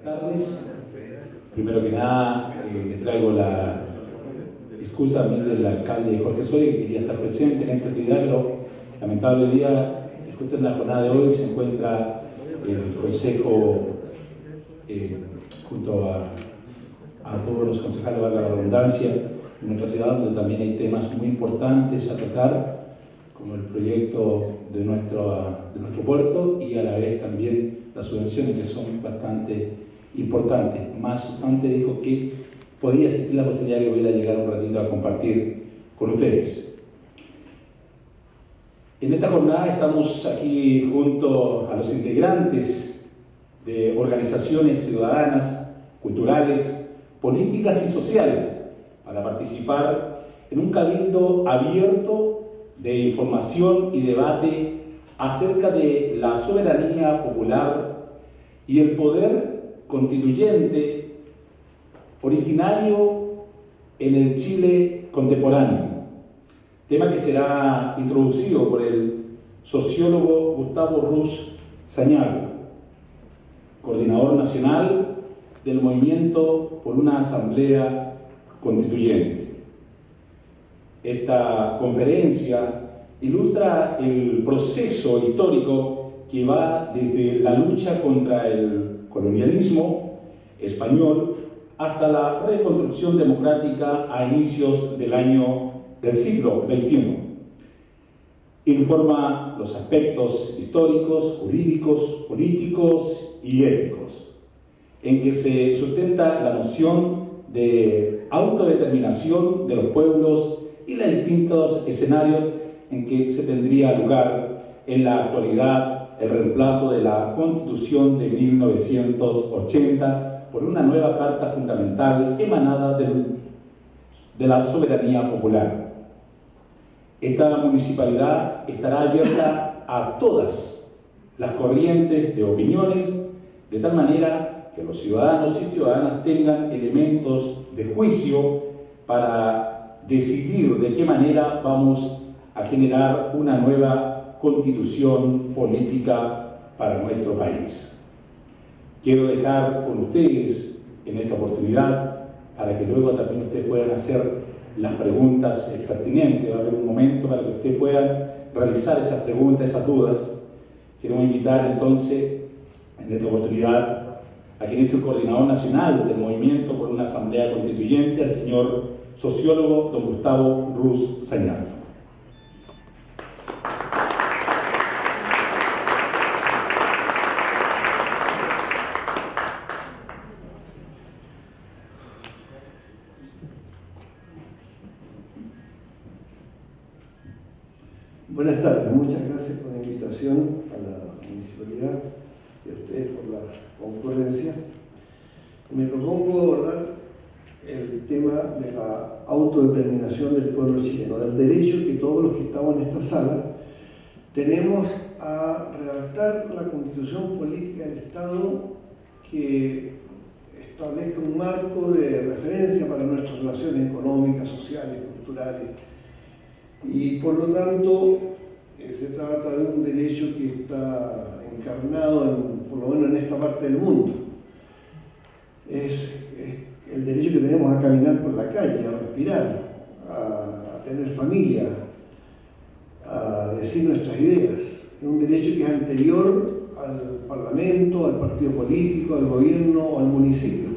tardes. Primero que nada, le traigo la excusa a mí del alcalde Jorge Soria, que quería estar presente en esta actividad, pero lamentable día, justo en la jornada de hoy se encuentra el Consejo junto a todos los concejales, valga la redundancia, en nuestra ciudad, donde también hay temas muy importantes a tratar, como el proyecto de nuestro puerto y a la vez también las subvenciones, que son bastante importantes. Más antes dijo que podía existir la posibilidad de que pudiera llegar un ratito a compartir con ustedes. En esta jornada estamos aquí junto a los integrantes de organizaciones ciudadanas, culturales, políticas y sociales para participar en un cabildo abierto de información y debate acerca de la soberanía popular y el poder constituyente originario en el Chile contemporáneo, tema que será introducido por el sociólogo Gustavo Ruz Zañardo, coordinador nacional del Movimiento por una Asamblea Constituyente. Esta conferencia ilustra el proceso histórico que va desde la lucha contra el colonialismo español hasta la reconstrucción democrática a inicios del siglo XXI. Informa los aspectos históricos, jurídicos, políticos y éticos, en que se sustenta la noción de autodeterminación de los pueblos y los distintos escenarios en que se tendría lugar en la actualidad el reemplazo de la Constitución de 1980 por una nueva Carta Fundamental emanada de la soberanía popular. Esta municipalidad estará abierta a todas las corrientes de opiniones, de tal manera que los ciudadanos y ciudadanas tengan elementos de juicio para decidir de qué manera vamos a generar una nueva constitución política para nuestro país. Quiero dejar con ustedes en esta oportunidad, para que luego también ustedes puedan hacer las preguntas pertinentes. Va a haber un momento para que ustedes puedan realizar esas preguntas, esas dudas. Queremos invitar entonces en esta oportunidad a quien es el coordinador nacional del Movimiento por una Asamblea Constituyente, al señor sociólogo don Gustavo Ruz Zañardo. Buenas tardes, muchas gracias por la invitación a la municipalidad y a ustedes por la concurrencia. Me propongo abordar el tema de la autodeterminación del pueblo chileno, del derecho que todos los que estamos en esta sala tenemos a redactar la constitución política del Estado que establezca un marco de referencia para nuestras relaciones económicas, sociales, culturales. Y por lo tanto se trata de un derecho que está encarnado por lo menos en esta parte del mundo. Es el derecho que tenemos a caminar por la calle, a respirar, a tener familia, a decir nuestras ideas. Es un derecho que es anterior al Parlamento, al partido político, al gobierno o al municipio.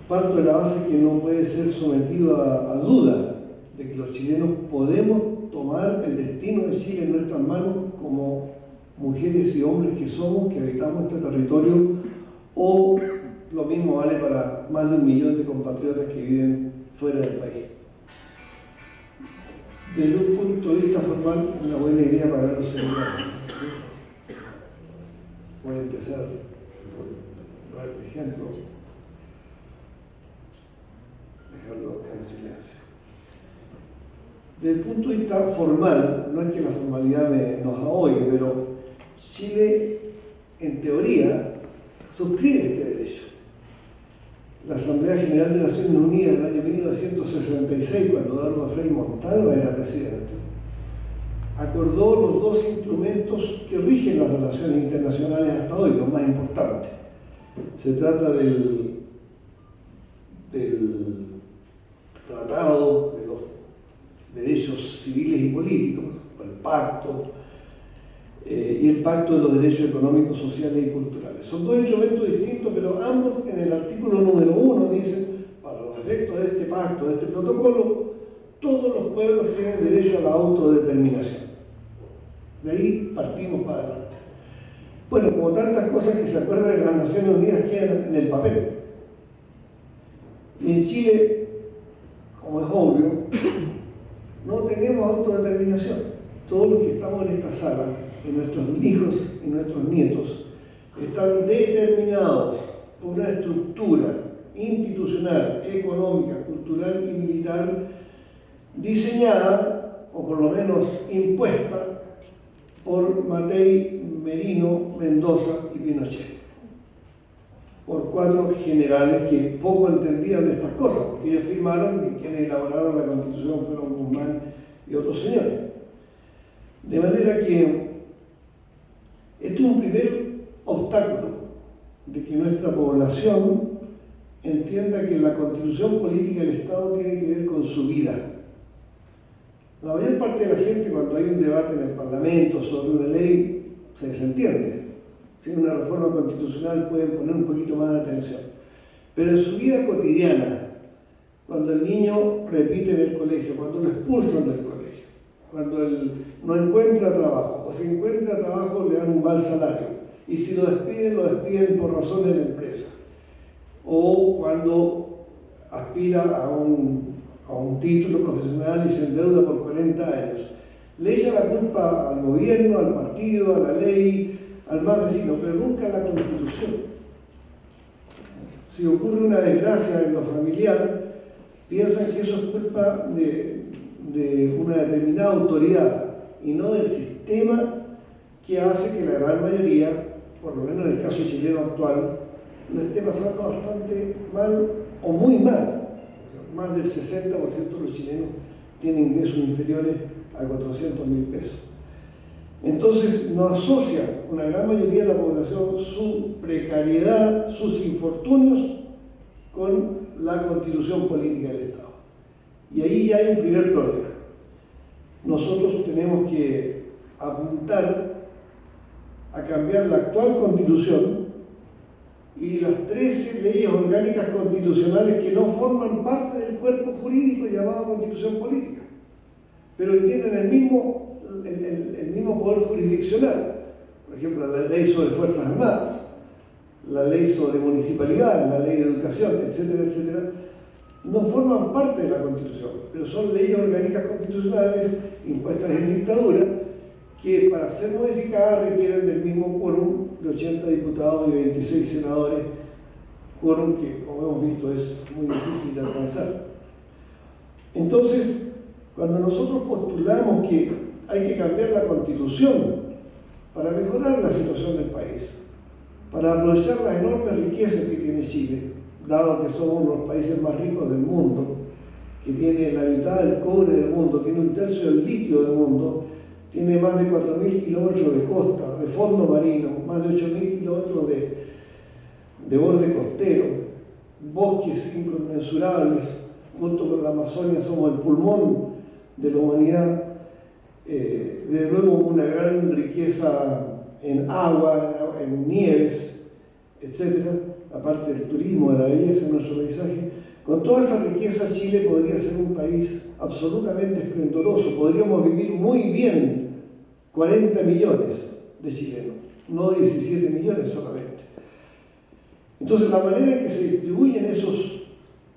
Parto de la base que no puede ser sometido a duda de que los chilenos podemos tomar el destino de Chile en nuestras manos como mujeres y hombres que somos, que habitamos este territorio, o lo mismo vale para más de 1 millón de compatriotas que viven fuera del país. Desde un punto de vista formal, una buena idea para dar los seminarios. Voy a empezar por dar el ejemplo, dejarlo en silencio. Desde el punto de vista formal, no es que la formalidad nos ahogue, pero Chile, en teoría, suscribe este derecho. La Asamblea General de Naciones Unidas en el año 1966, cuando Eduardo Frei Montalva era presidente, acordó los 2 instrumentos que rigen las relaciones internacionales hasta hoy, los más importantes: Se trata del Tratado de los Derechos Civiles y Políticos, el Pacto, y el Pacto de los Derechos Económicos, Sociales y Culturales. Son dos instrumentos distintos, pero ambos en el artículo número 1 dicen, para los efectos de este pacto, de este protocolo, todos los pueblos tienen derecho a la autodeterminación. De ahí partimos para adelante. Bueno, como tantas cosas que se acuerdan de las Naciones Unidas quedan en el papel. Y en Chile, como es obvio, no tenemos autodeterminación. Todos los que estamos en esta sala, y nuestros hijos y nuestros nietos, están determinados por una estructura institucional, económica, cultural y militar diseñada, o por lo menos impuesta, por Matei, Merino, Mendoza y Pinochet. Por 4 generales que poco entendían de estas cosas, porque ellos firmaron y quienes elaboraron la Constitución fueron Guzmán y otros señores. De manera que esto es un primer obstáculo de que nuestra población entienda que la constitución política del Estado tiene que ver con su vida. La mayor parte de la gente, cuando hay un debate en el Parlamento sobre una ley, se desentiende. Si hay una reforma constitucional pueden poner un poquito más de atención. Pero en su vida cotidiana, cuando el niño repite en el colegio, cuando lo expulsan del colegio, cuando él no encuentra trabajo, o si encuentra trabajo le dan un mal salario, y si lo despiden por razones de la empresa, o cuando aspira a un título profesional y se endeuda por 40 años, le echa la culpa al gobierno, al partido, a la ley, al más vecino, pero nunca a la Constitución. Si ocurre una desgracia en lo familiar, piensan que eso es culpa de una determinada autoridad y no del sistema que hace que la gran mayoría, por lo menos en el caso chileno actual, lo esté pasando bastante mal o muy mal. Más del 60% de los chilenos tienen ingresos inferiores a 400.000 pesos. Entonces, no asocia una gran mayoría de la población su precariedad, sus infortunios con la constitución política del Estado. Y ahí ya hay un primer problema. Nosotros tenemos que apuntar a cambiar la actual constitución y las 13 leyes orgánicas constitucionales que no forman parte del cuerpo jurídico llamado Constitución Política, pero que tienen el mismo poder jurisdiccional. Por ejemplo, la ley sobre Fuerzas Armadas, la ley sobre municipalidades, la ley de educación, etcétera, etcétera, no forman parte de la Constitución, pero son leyes orgánicas constitucionales impuestas en dictadura que para ser modificadas requieren del mismo quórum de 80 diputados y 26 senadores, quórum que, como hemos visto, es muy difícil de alcanzar. Entonces, cuando nosotros postulamos que hay que cambiar la Constitución para mejorar la situación del país, para aprovechar las enormes riquezas que tiene Chile, dado que somos uno de los países más ricos del mundo, que tiene la mitad del cobre del mundo, tiene un tercio del litio del mundo, tiene más de 4.000 kilómetros de costa, de fondo marino, más de 8.000 kilómetros de borde costero, bosques inconmensurables, junto con la Amazonia somos el pulmón de la humanidad, desde luego una gran riqueza en agua, en nieves, etc., aparte del turismo, de la belleza de nuestro paisaje. Con toda esa riqueza Chile podría ser un país absolutamente esplendoroso, podríamos vivir muy bien 40 millones de chilenos, no 17 millones solamente. Entonces la manera en que se distribuyen esos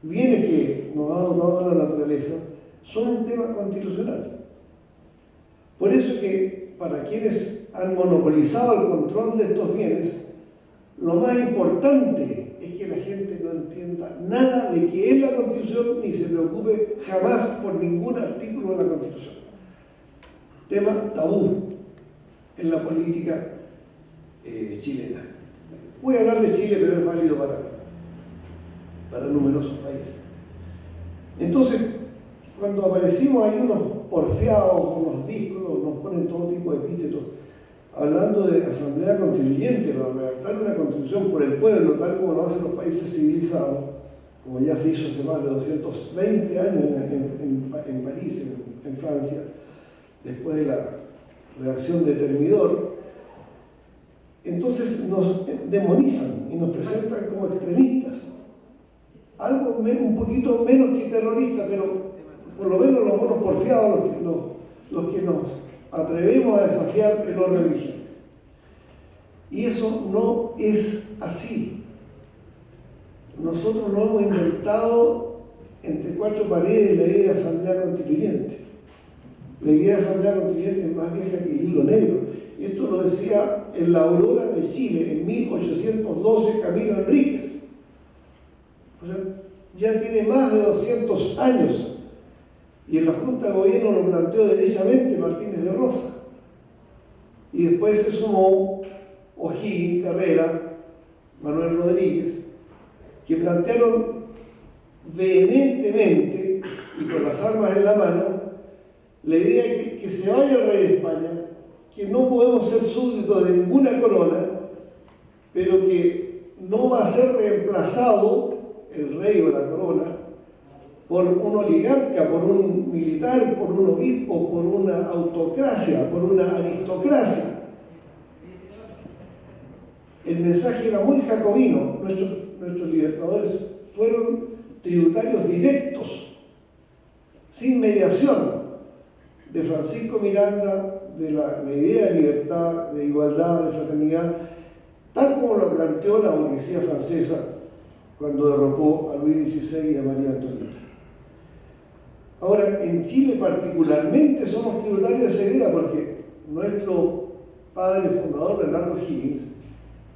bienes que nos ha dotado la naturaleza son un tema constitucional. Por eso que para quienes han monopolizado el control de estos bienes, lo más importante es que la gente no entienda nada de qué es la Constitución ni se preocupe jamás por ningún artículo de la Constitución. Tema tabú en la política chilena. Voy a hablar de Chile, pero es válido para numerosos países. Entonces, cuando aparecimos hay unos porfiados, unos discos, nos ponen todo tipo de epítetos hablando de asamblea constituyente, para redactar una constitución por el pueblo, tal como lo hacen los países civilizados, como ya se hizo hace más de 220 años en París, en Francia, después de la redacción de Termidor. Entonces nos demonizan y nos presentan como extremistas. Algo un poquito menos que terroristas, pero por lo menos los monos porfiados, los que nos atrevemos a desafiar el orden vigente. Y eso no es así. Nosotros no hemos inventado entre cuatro paredes la idea de asamblea constituyente. La idea de asamblea constituyente es más vieja que el hilo negro. Y esto lo decía en la aurora de Chile, en 1812, Camilo Enríquez. O sea, ya tiene más de 200 años. Y en la Junta de Gobierno lo planteó derechamente Martínez de Rosa. Y después se sumó O'Higgins, Carrera, Manuel Rodríguez, que plantearon vehementemente y con las armas en la mano la idea de que se vaya el rey de España, que no podemos ser súbditos de ninguna corona, pero que no va a ser reemplazado el rey o la corona por un oligarca, por un militar, por un obispo, por una autocracia, por una aristocracia. El mensaje era muy jacobino. Nuestros libertadores fueron tributarios directos, sin mediación, de Francisco Miranda, de la idea de libertad, de igualdad, de fraternidad, tal como lo planteó la burguesía francesa cuando derrocó a Luis XVI y a María Antonieta. Ahora, en Chile particularmente somos tributarios de esa idea porque nuestro padre fundador, Bernardo O'Higgins,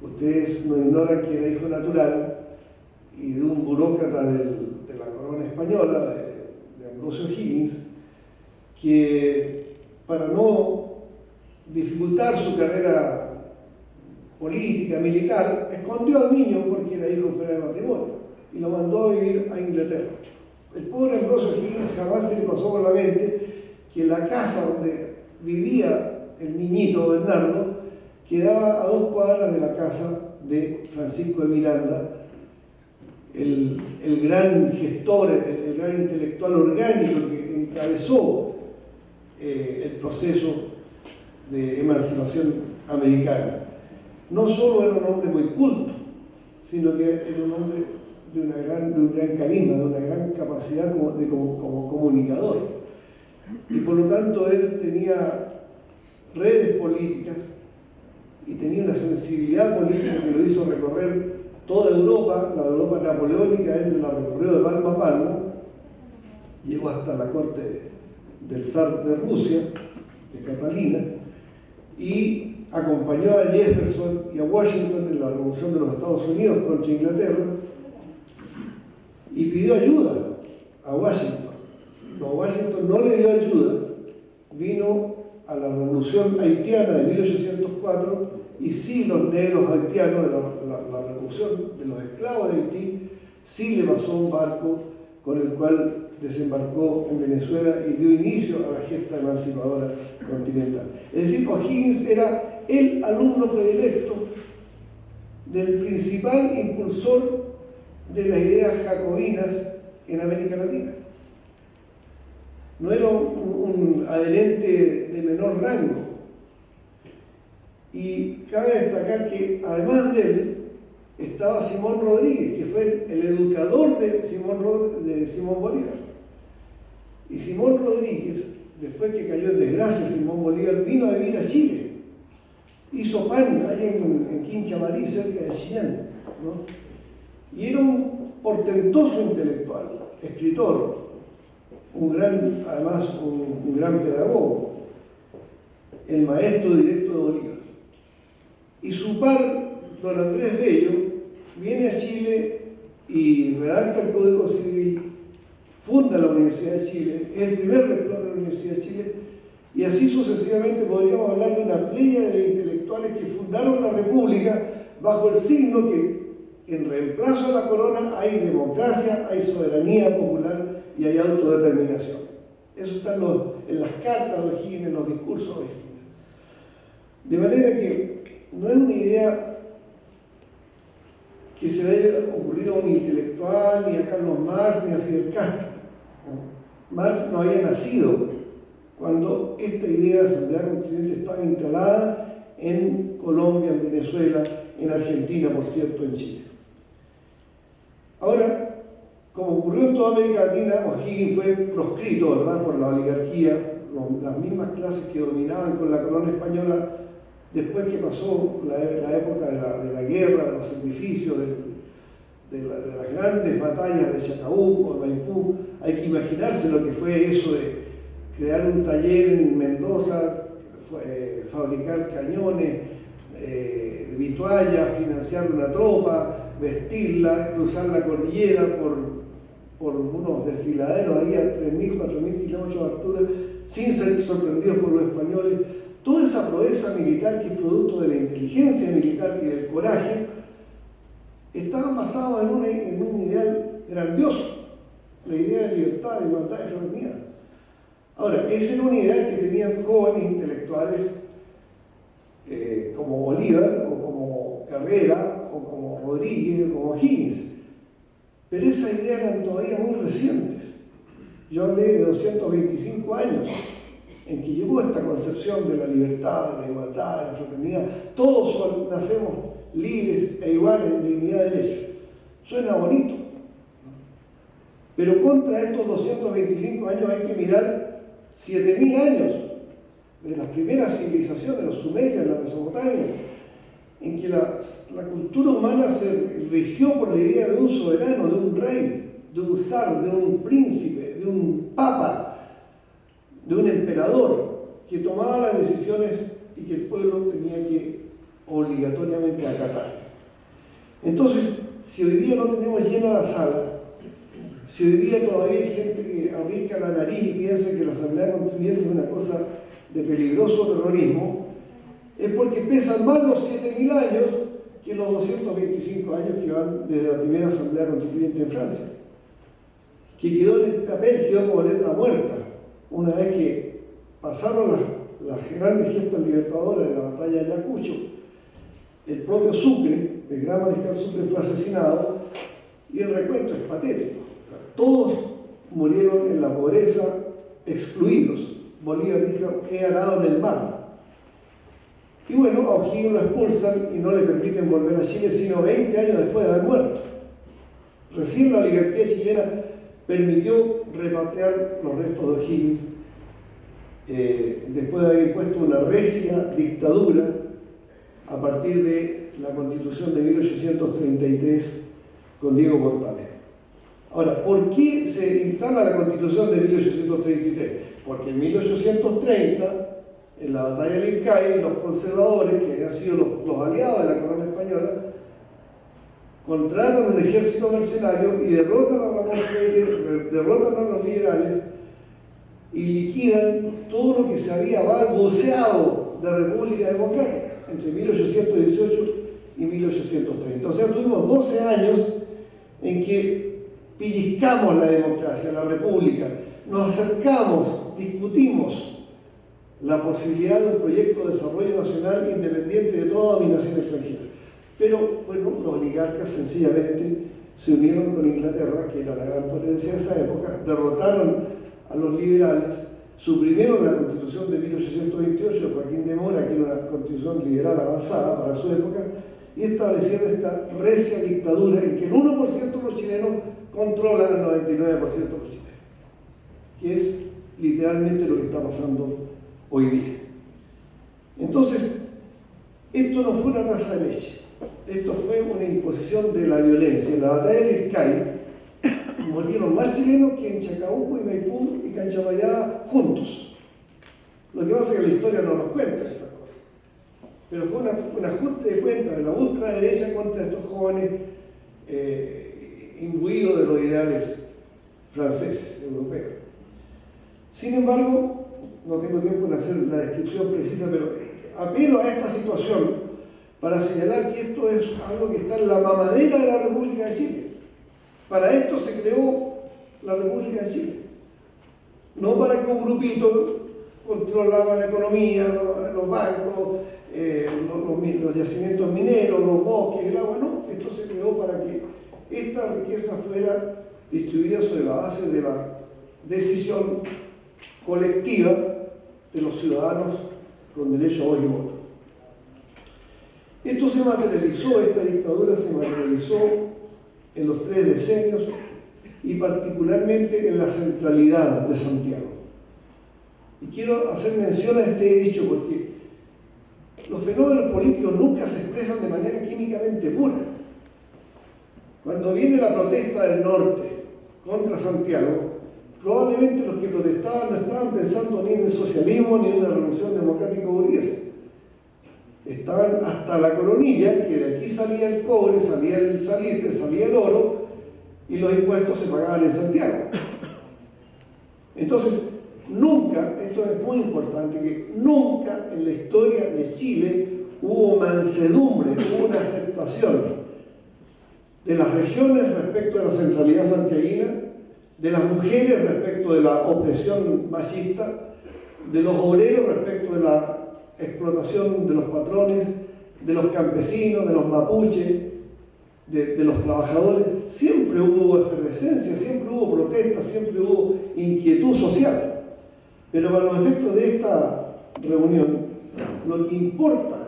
ustedes no ignoran que era hijo natural y de un burócrata de la corona española, de Ambrosio O'Higgins, que para no dificultar su carrera política, militar, escondió al niño porque era hijo fuera de matrimonio y lo mandó a vivir a Inglaterra. El pobre Ambrosio O'Higgins jamás se le pasó por la mente que la casa donde vivía el niñito Bernardo quedaba a 2 cuadras de la casa de Francisco de Miranda, el gran gestor, el gran intelectual orgánico que encabezó el proceso de emancipación americana. No solo era un hombre muy culto, sino que era un hombre de un gran carisma, de una gran capacidad como comunicador. Y por lo tanto él tenía redes políticas y tenía una sensibilidad política que lo hizo recorrer toda Europa, la Europa napoleónica. Él la recorrió de palmo a palmo, llegó hasta la corte del zar de Rusia, de Catalina, y acompañó a Jefferson y a Washington en la revolución de los Estados Unidos contra Inglaterra y pidió ayuda a Washington. Como Washington no le dio ayuda, vino a la revolución haitiana de 1804 y sí los negros haitianos de la revolución de los esclavos de Haití, sí le pasó un barco con el cual desembarcó en Venezuela y dio inicio a la gesta emancipadora continental. Es decir, O'Higgins era el alumno predilecto del principal impulsor de las ideas jacobinas en América Latina. No era un adherente de menor rango. Y cabe destacar que además de él estaba Simón Rodríguez, que fue el educador de Simón Bolívar. Y Simón Rodríguez, después que cayó en desgracia Simón Bolívar, vino a vivir a Chile. Hizo pan allá en Quinchamalí, cerca de Chillán, ¿no? Y era un portentoso intelectual, escritor, además un gran pedagogo, el maestro directo de Bolívar. Y su par, don Andrés Bello, viene a Chile y redacta el Código Civil, funda la Universidad de Chile, es el primer rector de la Universidad de Chile, y así sucesivamente podríamos hablar de una playa de intelectuales que fundaron la República bajo el signo que en reemplazo de la corona hay democracia, hay soberanía popular y hay autodeterminación. Eso está en las cartas de O'Higgins, en los discursos de O'Higgins. De manera que no es una idea que se le haya ocurrido a un intelectual, ni a Carlos Marx, ni a Fidel Castro. Marx no había nacido cuando esta idea de asamblea constituyente estaba instalada en Colombia, en Venezuela, en Argentina, por cierto, en Chile. Ahora, como ocurrió en toda América Latina, O'Higgins fue proscrito, ¿verdad?, por la oligarquía, las mismas clases que dominaban con la corona española, después que pasó la época de la guerra, de los sacrificios, de las grandes batallas de Chacabuco, de Maipú. Hay que imaginarse lo que fue eso de crear un taller en Mendoza, fabricar cañones, vituallas, financiar una tropa, vestirla, cruzar la cordillera por unos desfiladeros ahí a 3.000, 4.000 kilómetros de altura, sin ser sorprendidos por los españoles. Toda esa proeza militar, que es producto de la inteligencia militar y del coraje, estaban basados en un ideal grandioso, la idea de libertad, de igualdad, de fraternidad. Ahora, ese era un ideal que tenían jóvenes intelectuales como Bolívar, o como Herrera, o como Rodríguez, o como Higgins. Pero esas ideas eran todavía muy recientes. Yo hablé de 225 años en que llegó esta concepción de la libertad, de la igualdad, de la fraternidad. Todos nacemos libres e iguales en dignidad de derecho. Suena bonito, pero contra estos 225 años hay que mirar 7.000 años de las primeras civilizaciones, los sumerios, la Mesopotamia, en que la cultura humana se rigió por la idea de un soberano, de un rey, de un zar, de un príncipe, de un papa, de un emperador, que tomaba las decisiones y que el pueblo tenía que obligatoriamente acatar. Entonces, si hoy día no tenemos llena la sala, si hoy día todavía hay gente que arrisca la nariz y piensa que la Asamblea Constituyente es una cosa de peligroso terrorismo, es porque pesan más los 7.000 años que los 225 años que van desde la primera Asamblea Constituyente en Francia, que quedó en el papel, quedó como letra muerta, una vez que pasaron las grandes gestas libertadoras de la batalla de Ayacucho. El propio Sucre, el gran mariscal Sucre, fue asesinado y el recuento es patético. O sea, todos murieron en la pobreza, excluidos. Bolívar dijo: he arado en el mar. Y bueno, a O'Higgins lo expulsan y no le permiten volver a Chile sino 20 años después de haber muerto. Recién la oligarquía chilena permitió repatriar los restos de O'Higgins después de haber impuesto una recia dictadura a partir de la Constitución de 1833 con Diego Portales. Ahora, ¿por qué se instala la Constitución de 1833? Porque en 1830, en la batalla del Ircay, los conservadores, que habían sido los aliados de la corona española, contratan un ejército mercenario y derrotan a Ramón Freire, derrotan a los liberales y liquidan todo lo que se había balbuceado de República Democrática entre 1818 y 1830. O sea, tuvimos 12 años en que pellizcamos la democracia, la república, nos acercamos, discutimos la posibilidad de un proyecto de desarrollo nacional independiente de toda dominación extranjera. Pero, bueno, los oligarcas sencillamente se unieron con Inglaterra, que era la gran potencia de esa época, derrotaron a los liberales, suprimieron la Constitución de 1828 de Joaquín de Mora, que era una constitución liberal avanzada para su época, y establecieron esta recia dictadura en que el 1% de los chilenos controla el 99% de los chilenos, que es literalmente lo que está pasando hoy día. Entonces, esto no fue una taza de leche, esto fue una imposición de la violencia. En la batalla del Ircay murieron más chilenos que en Chacabuco y Maipú y Canchapayá juntos. Lo que pasa es que la historia no nos cuenta estas cosas, pero fue un ajuste de cuentas de la ultraderecha contra estos jóvenes imbuidos de los ideales franceses, europeos. Sin embargo, no tengo tiempo en hacer la descripción precisa, pero apelo a esta situación para señalar que esto es algo que está en la mamadera de la República de Chile. Para esto se creó la República de Chile. No para que un grupito controlara la economía, los bancos, los yacimientos mineros, los bosques, el agua, no. Esto se creó para que esta riqueza fuera distribuida sobre la base de la decisión colectiva de los ciudadanos con derecho a voz y voto. Esto se materializó, esta dictadura se materializó en los 3 decenios y particularmente en la centralidad de Santiago. Y quiero hacer mención a este hecho porque los fenómenos políticos nunca se expresan de manera químicamente pura. Cuando viene la protesta del norte contra Santiago, probablemente los que protestaban no estaban pensando ni en el socialismo ni en una revolución democrática burguesa. Estaban hasta la coronilla, que de aquí salía el cobre, salía el salitre, salía el oro, y los impuestos se pagaban en Santiago. Entonces, nunca, esto es muy importante, que nunca en la historia de Chile hubo mansedumbre, hubo una aceptación de las regiones respecto de la centralidad santiaguina, de las mujeres respecto de la opresión machista, de los obreros respecto de la explotación de los patrones, de los campesinos, de los mapuches, de los trabajadores. Siempre hubo efervescencia, siempre hubo protesta, siempre hubo inquietud social. Pero para los efectos de esta reunión, lo que importa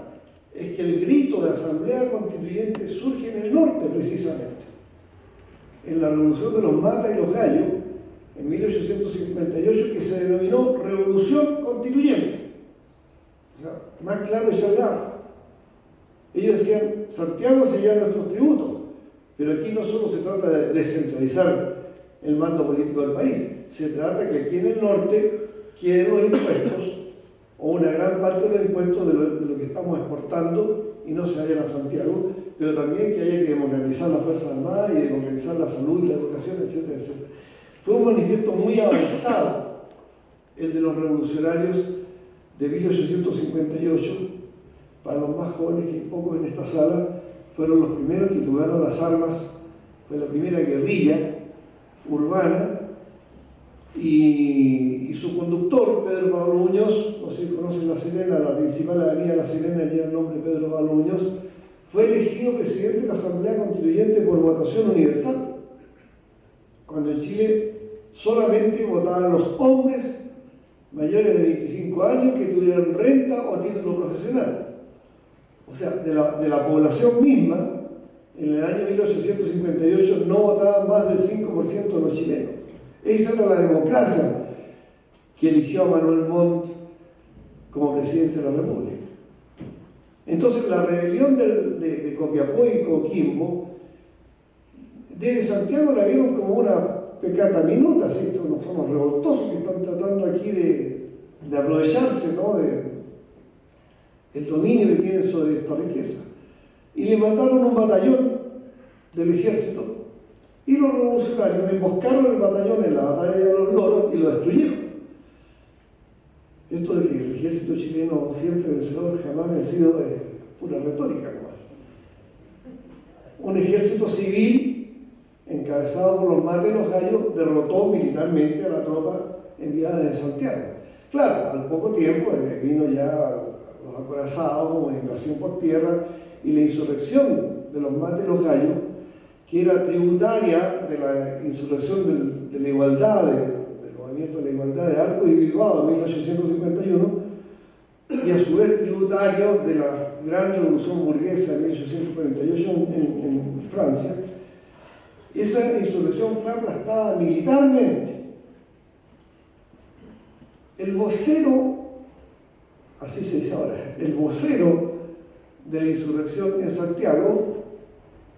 es que el grito de asamblea constituyente surge en el norte precisamente, en la revolución de los Matas y los Gallos, en 1858, que se denominó Revolución Constituyente. O sea, más claro y salgado. Ellos decían, Santiago se lleva nuestros tributos, pero aquí no solo se trata de descentralizar el mando político del país, se trata que aquí en el norte quieren los impuestos, o una gran parte del impuesto de lo que estamos exportando, y no se vayan a Santiago, pero también que haya que democratizar las Fuerzas Armadas y democratizar la salud y la educación, etcétera, etcétera. Fue un manifiesto muy avanzado el de los revolucionarios de 1858. Para los más jóvenes, que hay pocos en esta sala, fueron los primeros que tomaron las armas, fue la primera guerrilla urbana, y su conductor, Pedro Pablo Muñoz, no sé si conocen La Serena, la principal avenida de La Serena lleva el nombre de Pedro Pablo Muñoz, fue elegido presidente de la Asamblea Constituyente por votación universal, cuando en Chile solamente votaban los hombres mayores de 25 años que tuvieran renta o título profesional. O sea, de la población misma, en el año 1858 no votaban más del 5% de los chilenos. Esa era la democracia que eligió a Manuel Montt como presidente de la República. Entonces, la rebelión de Copiapó y Coquimbo, desde Santiago la vieron como una pecata minuta, ¿sí? No somos revoltosos que están tratando aquí de aprovecharse, ¿no?, el dominio que tienen sobre esta riqueza. Y le mandaron un batallón del ejército, y los revolucionarios emboscaron el batallón en la batalla de los Loros y lo destruyeron. Esto de que el ejército chileno siempre vencedor jamás vencido es pura retórica, ¿no? Un ejército civil encabezado por los Matas y los Gallos derrotó militarmente a la tropa enviada desde Santiago. Claro, al poco tiempo vino ya los acorazados, una invasión por tierra, y la insurrección de los Matas y los Gallos, que era tributaria de la insurrección de la igualdad, del movimiento de la igualdad de Arcos y Bilbao en 1851, y a su vez tributario de la gran revolución burguesa de 1848 en Francia. Esa insurrección fue aplastada militarmente. El vocero, así se dice ahora, el vocero de la insurrección en Santiago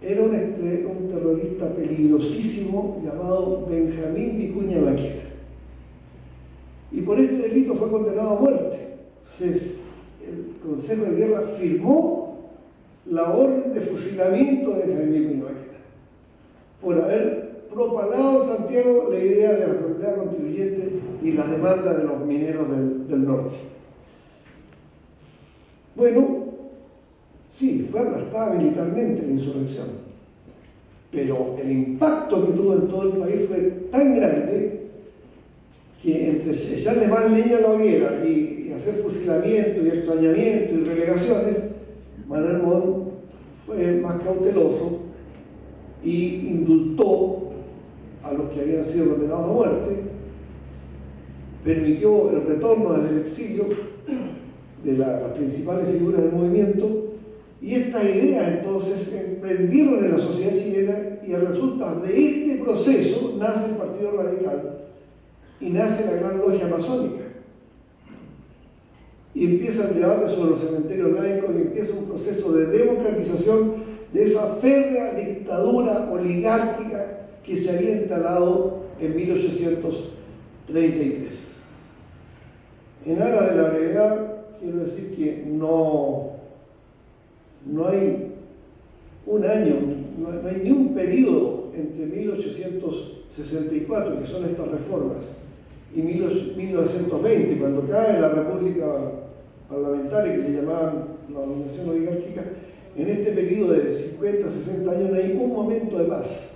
era un terrorista peligrosísimo llamado Benjamín Vicuña Maquena. Y por este delito fue condenado a muerte. Entonces, el Consejo de Guerra firmó la orden de fusilamiento de Benjamín Vicuña Maquena por haber propalado en Santiago la idea de la Asamblea Constituyente y las demandas de los mineros del norte. Bueno, sí, fue aplastada militarmente la insurrección, pero el impacto que tuvo en todo el país fue tan grande que entre echarle más leña a la hoguera y y hacer fusilamiento y extrañamiento y relegaciones, Manuel Montt fue más cauteloso y indultó a los que habían sido condenados a muerte, permitió el retorno desde el exilio de las principales figuras del movimiento, y estas ideas entonces emprendieron en la sociedad chilena, y a resultas de este proceso nace el Partido Radical y nace la Gran Logia Masónica, y empieza el debate sobre los cementerios laicos, y empieza un proceso de democratización de esa férrea dictadura oligárquica que se había instalado en 1833. En aras de la brevedad, quiero decir que no hay un año, no hay ni un periodo entre 1864, que son estas reformas, y 1920, cuando cae la República Parlamentaria, que le llamaban la dominación oligárquica. En este periodo de 50, 60 años no hay un momento de paz.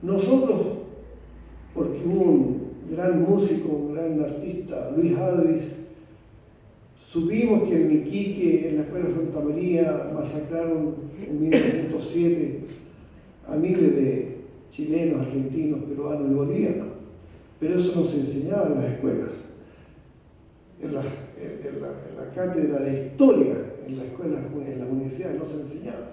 Nosotros, porque hubo un gran músico, un gran artista, Luis Advis, supimos que en Iquique, en la Escuela Santa María, masacraron en 1907 a miles de chilenos, argentinos, peruanos y bolivianos. Pero eso no se enseñaba en las escuelas. En la cátedra de historia, en las escuelas, en las universidades no se enseñaba.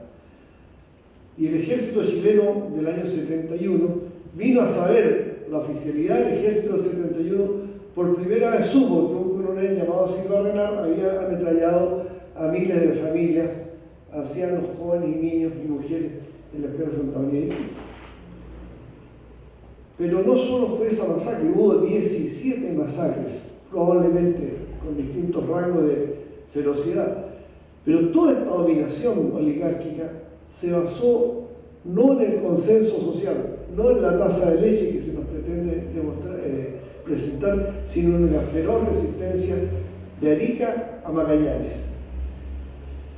Y el ejército chileno del año 71 vino a saber la oficialidad del ejército del 71, por primera vez supo que un coronel llamado Silva Renard había ametrallado a miles de familias, ancianos, jóvenes y niños y mujeres en la Escuela Santa María. Pero no solo fue esa masacre, hubo 17 masacres, probablemente con distintos rangos de ferocidad. Pero toda esta dominación oligárquica se basó no en el consenso social, no en la taza de leche que se nos pretende presentar, sino en la feroz resistencia de Arica a Magallanes,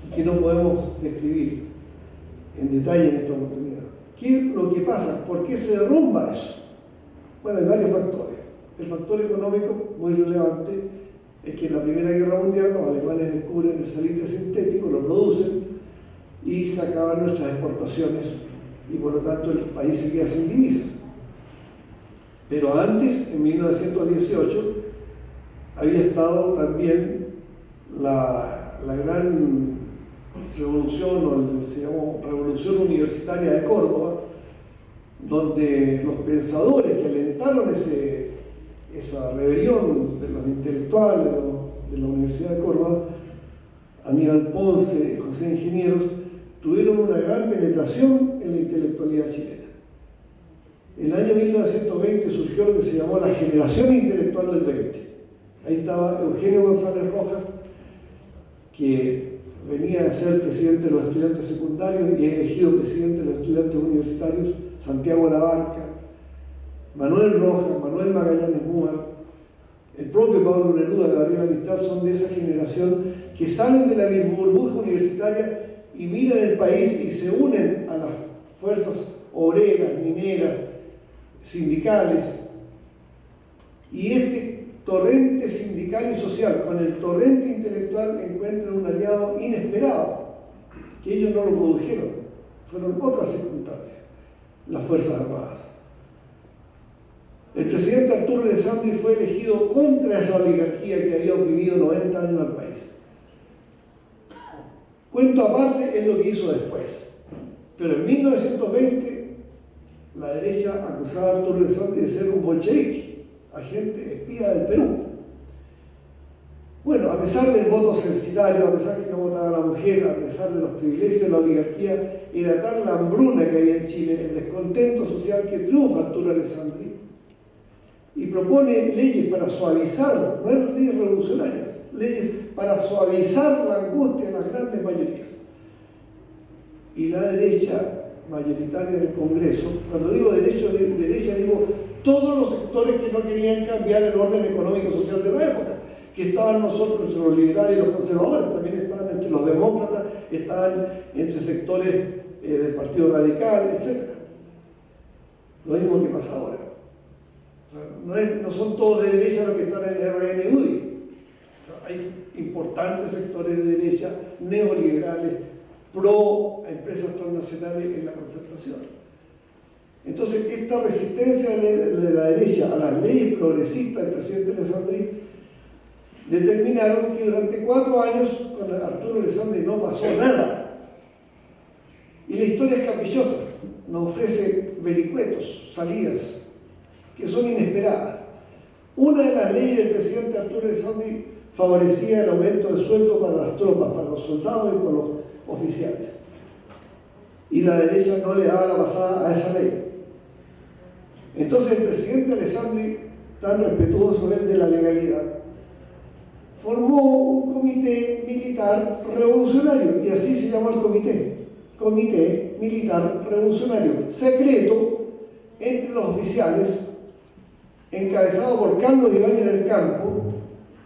y que no podemos describir en detalle en esta oportunidad. ¿Qué es lo que pasa? ¿Por qué se derrumba eso? Bueno, hay varios factores. El factor económico, muy relevante, es que en la Primera Guerra Mundial los alemanes descubren el salitre sintético, lo producen y se acaban nuestras exportaciones, y por lo tanto el país se queda sin divisas. Pero antes, en 1918, había estado también la gran revolución, o se llamó Revolución Universitaria de Córdoba, donde los pensadores que alentaron esa rebelión de los intelectuales de la Universidad de Córdoba, Aníbal Ponce, José Ingenieros, tuvieron una gran penetración en la intelectualidad chilena. En el año 1920 surgió lo que se llamó la generación intelectual del 20. Ahí estaba Eugenio González Rojas, que venía a ser presidente de los estudiantes secundarios y elegido presidente de los estudiantes universitarios, Santiago Labarca, Manuel Rojas, Manuel Magallanes Mújar, el propio Pablo Neruda, Gabriela Mistral, son de esa generación que salen de la burbuja universitaria y miran el país y se unen a las fuerzas obreras, mineras, sindicales, y este torrente sindical y social con el torrente intelectual encuentran un aliado inesperado, que ellos no lo produjeron, fueron otras circunstancias, las Fuerzas Armadas. El presidente Arturo Alessandri fue elegido contra esa oligarquía que había oprimido 90 años al país. Cuento aparte es lo que hizo después. Pero en 1920 la derecha acusaba a Arturo Alessandri de ser un bolchevique, agente espía del Perú. Bueno, a pesar del voto censitario, a pesar que no votaba la mujer, a pesar de los privilegios de la oligarquía, era tal la hambruna que había en Chile, el descontento social, que triunfa Arturo Alessandri y propone leyes para suavizar, no eran leyes revolucionarias, leyes para suavizar la angustia de las grandes mayorías. Y la derecha mayoritaria del Congreso, cuando digo derecha digo todos los sectores que no querían cambiar el orden económico-social de la época, que estaban nosotros entre los liberales y los conservadores, también estaban entre los demócratas, estaban entre sectores del Partido Radical, etc. Lo mismo que pasa ahora. O sea, no son todos de derecha los que están en el RN-UDI. O sea, hay importantes sectores de derecha, neoliberales, pro a empresas transnacionales en la concertación. Entonces, esta resistencia de la derecha a las leyes progresistas del presidente Alessandri determinaron que durante 4 años con Arturo Alessandri no pasó nada. Y la historia es caprichosa, nos ofrece vericuetos, salidas, que son inesperadas. Una de las leyes del presidente Arturo Alessandri favorecía el aumento de sueldo para las tropas, para los soldados y para los oficiales. Y la derecha no le daba la pasada a esa ley. Entonces el presidente Alessandri, tan respetuoso él de la legalidad, formó un comité militar revolucionario, y así se llamó el Comité Militar Revolucionario, secreto entre los oficiales, encabezado por Carlos Ibáñez del Campo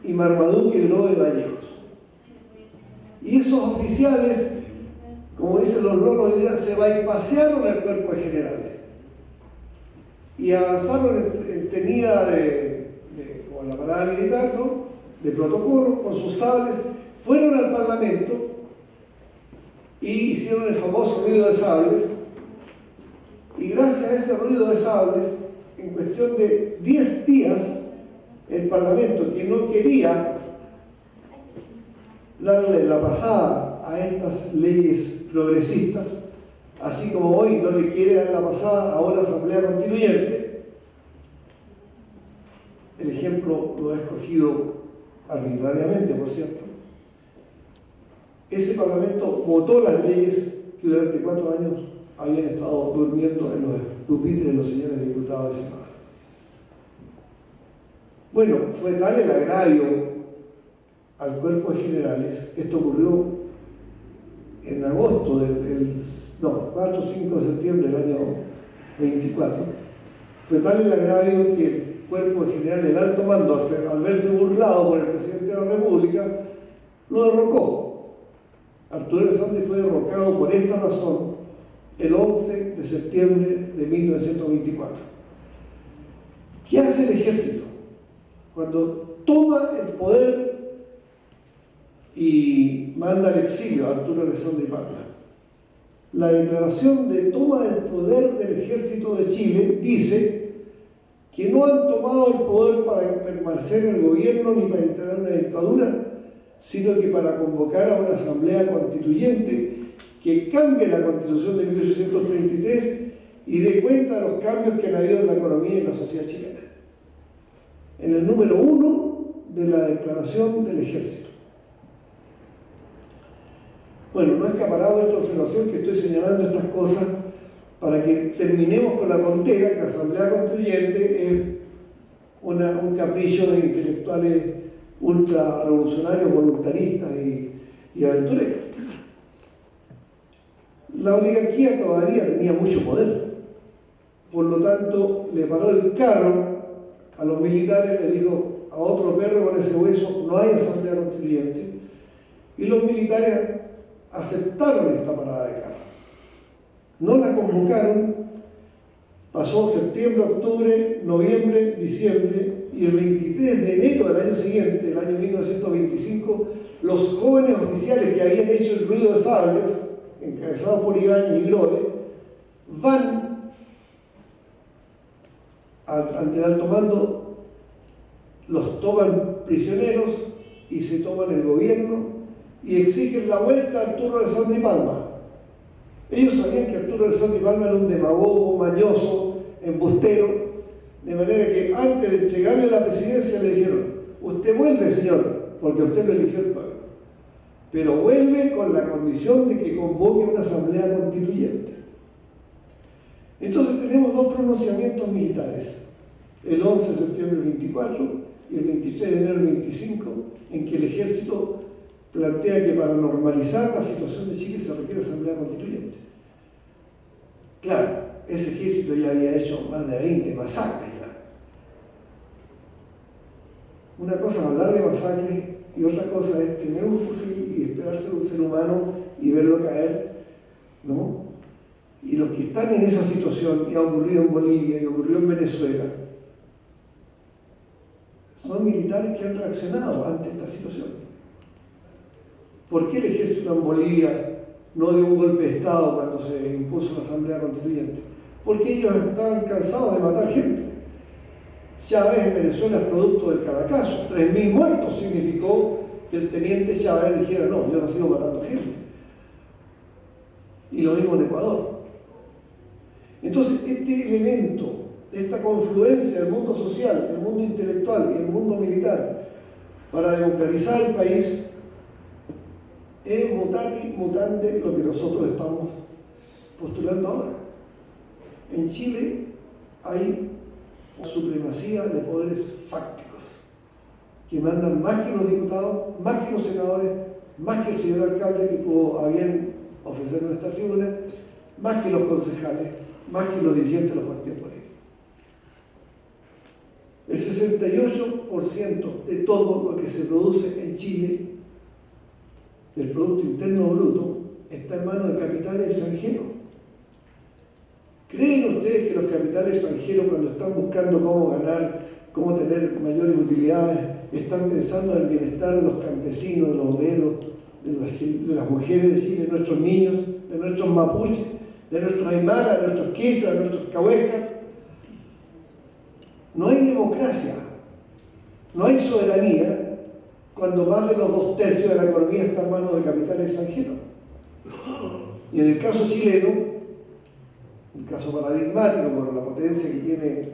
y Marmaduke Grobe Vallejos. Y esos oficiales, como dicen los lolos de día, se bypasearon al cuerpo de generales y avanzaron en tenida con la parada militar, ¿no?, de protocolo, con sus sables, fueron al Parlamento y hicieron el famoso ruido de sables, y gracias a ese ruido de sables, en cuestión de 10 días, el Parlamento, que no quería darle la pasada a estas leyes progresistas, así como hoy no le quiere dar la pasada a una asamblea constituyente, el ejemplo lo ha escogido arbitrariamente, por cierto, ese Parlamento votó las leyes que durante 4 años habían estado durmiendo en los pupitres de los señores diputados y senadores. Bueno, fue tal el agravio al cuerpo de generales, esto ocurrió en agosto 4 o 5 de septiembre del año 24, fue tal el agravio que el cuerpo de generales, el alto mando, al verse burlado por el presidente de la República, lo derrocó. Arturo Alessandri fue derrocado por esta razón el 11 de septiembre de 1924. ¿Qué hace el ejército? Cuando toma el poder y manda al exilio a Arturo Alessandri Parla. La declaración de toma del poder del ejército de Chile dice que no han tomado el poder para permanecer en el gobierno ni para instalar una dictadura, sino que para convocar a una asamblea constituyente que cambie la constitución de 1833 y dé cuenta de los cambios que han habido en la economía y en la sociedad chilena. En el número 1 de la declaración del ejército. Bueno, no escapará vuestra observación que estoy señalando estas cosas para que terminemos con la tontera que la asamblea constituyente es un capricho de intelectuales ultra revolucionarios, voluntaristas y aventureros. La oligarquía todavía tenía mucho poder, por lo tanto le paró el carro a los militares, le dijo: a otro perro con ese hueso no hay asamblea constituyente, y los militares aceptaron esta parada de carro. No la convocaron, pasó septiembre, octubre, noviembre, diciembre, y el 23 de enero del año siguiente, el año 1925, los jóvenes oficiales que habían hecho el ruido de sables, encabezados por Ibáñez y Grobe, van ante el alto mando, los toman prisioneros y se toman el gobierno y exigen la vuelta a Arturo Alessandri Palma. Ellos sabían que Arturo Alessandri Palma era un demagogo, mañoso, embustero, de manera que antes de entregarle la presidencia le dijeron: usted vuelve, señor, porque usted lo eligió el pueblo, pero vuelve con la condición de que convoque una asamblea constituyente. Entonces tenemos 2 pronunciamientos militares, el 11 de septiembre del 24 y el 23 de enero del 25, en que el ejército plantea que para normalizar la situación de Chile se requiere asamblea constituyente. Claro, ese ejército ya había hecho más de 20 masacres ya. Una cosa es hablar de masacres y otra cosa es tener un fusil y esperarse un ser humano y verlo caer, ¿no? Y los que están en esa situación, y ha ocurrido en Bolivia y ocurrió en Venezuela, son militares que han reaccionado ante esta situación. ¿Por qué el ejército en Bolivia no dio un golpe de Estado cuando se impuso la Asamblea Constituyente? Porque ellos estaban cansados de matar gente. Chávez en Venezuela es producto del Caracazo. 3.000 muertos significó que el teniente Chávez dijera: no, yo no sigo matando gente. Y lo mismo en Ecuador. Entonces, este elemento, esta confluencia del mundo social, el mundo intelectual y el mundo militar para democratizar el país, es mutati mutante lo que nosotros estamos postulando ahora. En Chile hay una supremacía de poderes fácticos que mandan más que los diputados, más que los senadores, más que el señor alcalde que tuvo a bien ofrecernos esta tribuna, más que los concejales, más que los dirigentes de los partidos políticos. El 68% de todo lo que se produce en Chile, del Producto Interno Bruto, está en manos de capitales extranjeros. ¿Creen ustedes que los capitales extranjeros, cuando están buscando cómo ganar, cómo tener mayores utilidades, están pensando en el bienestar de los campesinos, de los obreros, de las mujeres de Chile, de nuestros niños, de nuestros mapuches, de nuestros aymaras, de nuestros quechua, de nuestros cahuescas? No hay democracia, no hay soberanía cuando más de los 2/3 de la economía está en manos de capitales extranjeros. Y en el caso chileno, un caso paradigmático por la potencia que tiene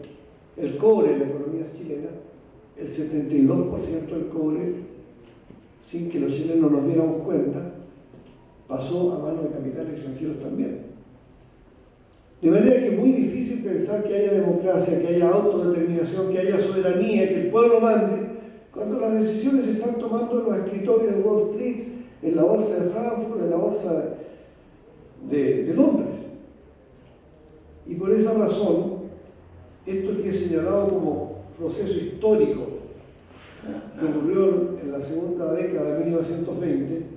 el cobre en la economía chilena, el 72% del cobre, sin que los chilenos nos diéramos cuenta, pasó a manos de capitales extranjeros también. De manera que es muy difícil pensar que haya democracia, que haya autodeterminación, que haya soberanía, que el pueblo mande, cuando las decisiones se están tomando en los escritorios de Wall Street, en la bolsa de Frankfurt, en la bolsa de Londres. Y por esa razón, esto que he señalado como proceso histórico que ocurrió en la segunda década de 1920,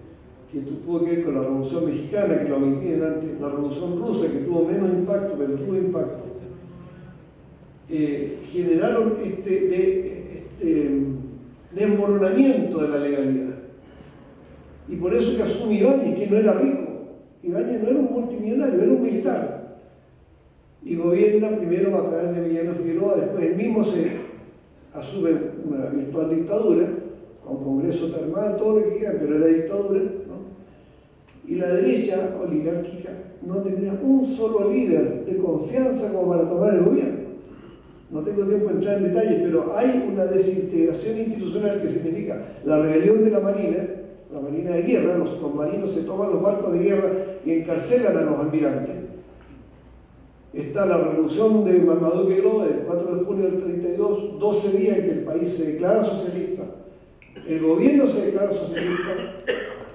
que tuvo que ver con la Revolución Mexicana, que lo omití antes, la Revolución Rusa, que tuvo menos impacto, pero tuvo impacto, generaron este desmoronamiento de la legalidad. Y por eso que asume Ibáñez, que no era rico. Ibáñez no era un multimillonario, era un militar. Y gobierna primero a través de Emiliano Figueroa, después él mismo se asume una virtual dictadura, con congreso termal, todo lo que quieran, pero era dictadura, ¿no? Y la derecha oligárquica no tenía un solo líder de confianza como para tomar el gobierno. No tengo tiempo de entrar en detalles, pero hay una desintegración institucional que significa la rebelión de la Marina de guerra. Los marinos se toman los barcos de guerra y encarcelan a los almirantes. Está la revolución de Marmaduke Gró del 4 de junio del 32, 12 días en que el país se declara socialista, el gobierno se declara socialista,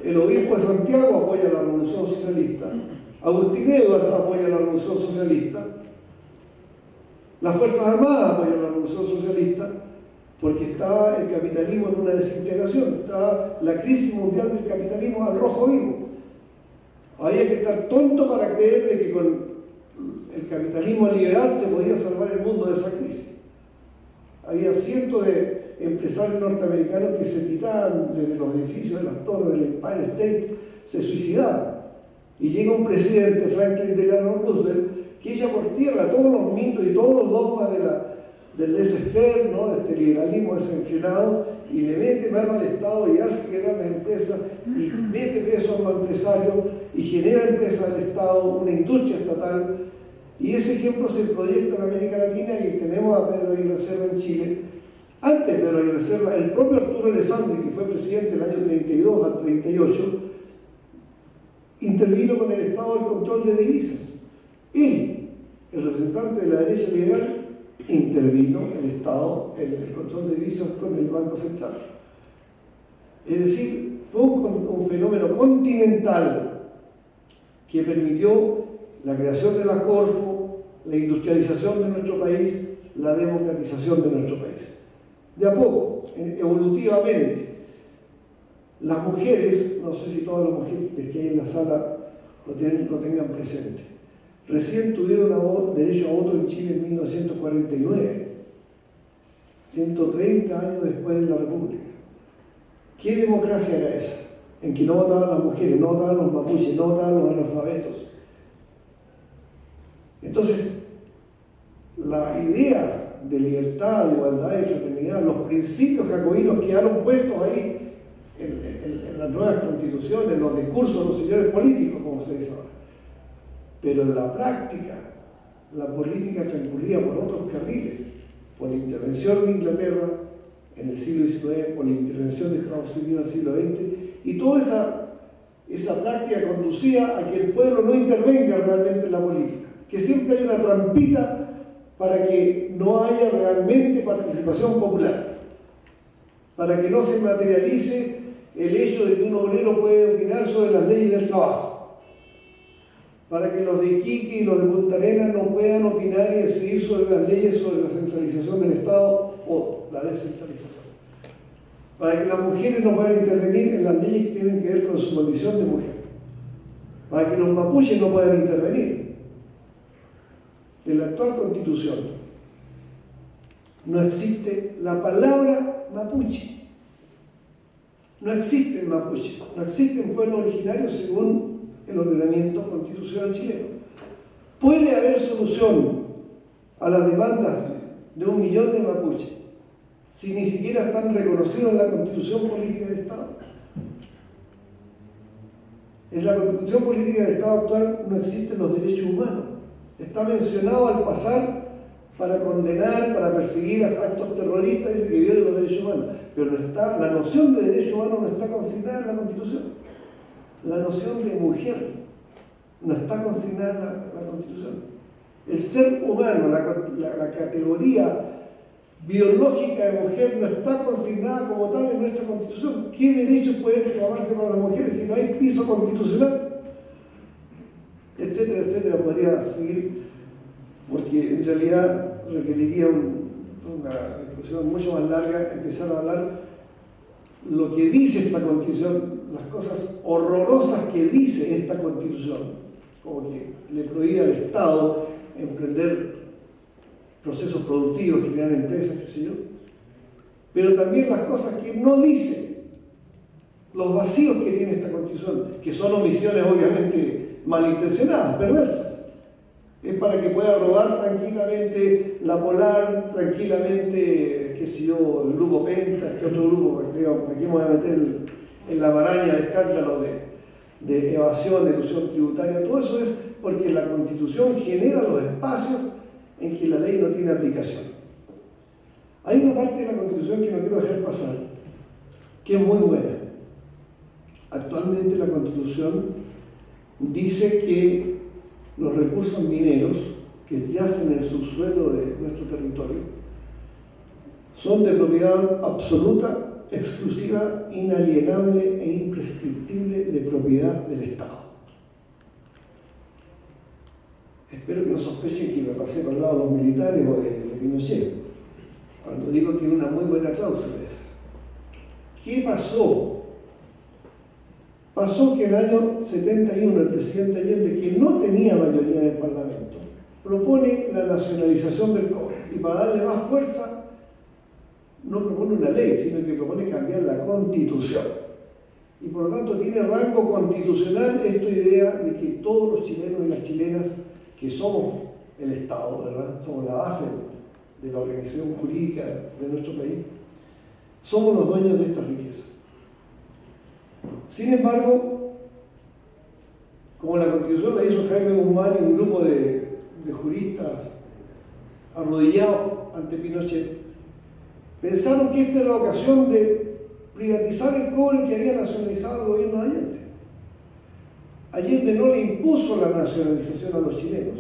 el obispo de Santiago apoya la revolución socialista, Agustín Edwards apoya la revolución socialista, las Fuerzas Armadas apoyan la revolución socialista, porque estaba el capitalismo en una desintegración, estaba la crisis mundial del capitalismo al rojo vivo. Había que estar tonto para creer de que con el capitalismo liberal se podía salvar el mundo de esa crisis. Había cientos de empresarios norteamericanos que se tiraban desde los edificios de las torres del Empire State, se suicidaban. Y llega un presidente, Franklin Delano Roosevelt, que echa por tierra todos los mitos y todos los dogmas del laissez-faire, ¿no?, de este liberalismo desenfrenado, y le mete mano al Estado y hace que grandes empresas y mete presos a los empresarios y genera empresas del Estado, una industria estatal. Y ese ejemplo se proyecta en América Latina y tenemos a Pedro Aguirre Cerda en Chile. Antes de Pedro Aguirre Cerda, el propio Arturo Alessandri, que fue presidente del año 32 al 38, intervino con el Estado del control de divisas. Él, el representante de la derecha liberal, intervino el control de divisas con el Banco Central. Es decir, fue un fenómeno continental que permitió la creación de la Corfo, la industrialización de nuestro país, la democratización de nuestro país. De a poco, evolutivamente, las mujeres, no sé si todas las mujeres que hay en la sala lo tengan presente, recién tuvieron derecho a voto en Chile en 1949. 130 años después de la República. ¿Qué democracia era esa? En que no votaban las mujeres, no votaban los mapuches, no votaban los analfabetos. Entonces, la idea de libertad, de igualdad y fraternidad, los principios jacobinos quedaron puestos ahí en las nuevas constituciones, en los discursos de los señores políticos, como se dice ahora. Pero en la práctica, la política transcurría por otros carriles, por la intervención de Inglaterra en el siglo XIX, por la intervención de Estados Unidos en el siglo XX, y toda esa práctica conducía a que el pueblo no intervenga realmente en la política, que siempre hay una trampita para que no haya realmente participación popular, para que no se materialice el hecho de que un obrero puede opinar sobre las leyes del trabajo, para que los de Iquique y los de Punta Arenas no puedan opinar y decidir sobre las leyes sobre la centralización del Estado o la descentralización, para que las mujeres no puedan intervenir en las leyes que tienen que ver con su condición de mujer, para que los mapuches no puedan intervenir. En la actual Constitución no existe la palabra mapuche. No existen mapuches, no existen pueblos originarios según el ordenamiento constitucional chileno. ¿Puede haber solución a las demandas de 1 millón de mapuches si ni siquiera están reconocidos en la Constitución Política del Estado? En la Constitución Política del Estado actual no existen los derechos humanos. Está mencionado al pasar para condenar, para perseguir a actos terroristas, dice que violan los derechos humanos, pero no está, la noción de derecho humano no está consignada en la Constitución. La noción de mujer no está consignada en la Constitución. El ser humano, la categoría biológica de mujer no está consignada como tal en nuestra Constitución. ¿Qué derechos pueden reclamarse para las mujeres si no hay piso constitucional? Etcétera, etcétera, podría seguir, porque en realidad requeriría una discusión mucho más larga, empezar a hablar lo que dice esta Constitución, las cosas horrorosas que dice esta Constitución, como que le prohíbe al Estado emprender procesos productivos, generar empresas, qué sé yo, pero también las cosas que no dice, los vacíos que tiene esta Constitución, que son omisiones obviamente malintencionadas, perversas. Es para que pueda robar tranquilamente la Polar, tranquilamente, qué sé yo, el grupo Penta, este otro grupo, creo, aquí me voy a meter en la maraña de escándalos de evasión, elusión tributaria. Todo eso es porque la Constitución genera los espacios en que la ley no tiene aplicación. Hay una parte de la Constitución que no quiero dejar pasar, que es muy buena. Actualmente la Constitución dice que los recursos mineros que yacen en el subsuelo de nuestro territorio son de propiedad absoluta, exclusiva, inalienable e imprescriptible de propiedad del Estado. Espero que no sospechen que me pasé por el lado de los militares o de Pinochet, cuando digo que es una muy buena cláusula esa. ¿Qué pasó? Pasó que en el año 71 el presidente Allende, que no tenía mayoría en el Parlamento, propone la nacionalización del cobre. Y para darle más fuerza, no propone una ley, sino que propone cambiar la Constitución. Y por lo tanto tiene rango constitucional esta idea de que todos los chilenos y las chilenas, que somos el Estado, ¿verdad? Somos la base de la organización jurídica de nuestro país, somos los dueños de esta riqueza. Sin embargo, como la Constitución la hizo Jaime Guzmán y un grupo de juristas arrodillados ante Pinochet, pensaron que esta era la ocasión de privatizar el cobre que había nacionalizado el gobierno de Allende. Allende no le impuso la nacionalización a los chilenos.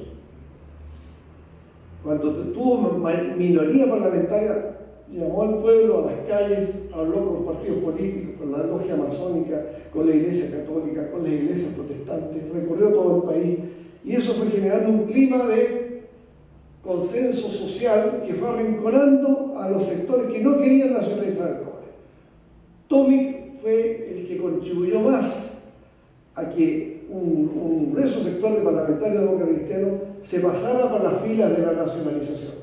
Cuando tuvo minoría parlamentaria, llamó al pueblo a las calles, habló con los partidos políticos, con la logia masónica, con la iglesia católica, con las iglesias protestantes, recorrió todo el país y eso fue generando un clima de consenso social que fue arrinconando a los sectores que no querían nacionalizar el cobre. Tomic fue el que contribuyó más a que un grueso sector de parlamentarios demócratas cristianos se pasara por las filas de la nacionalización.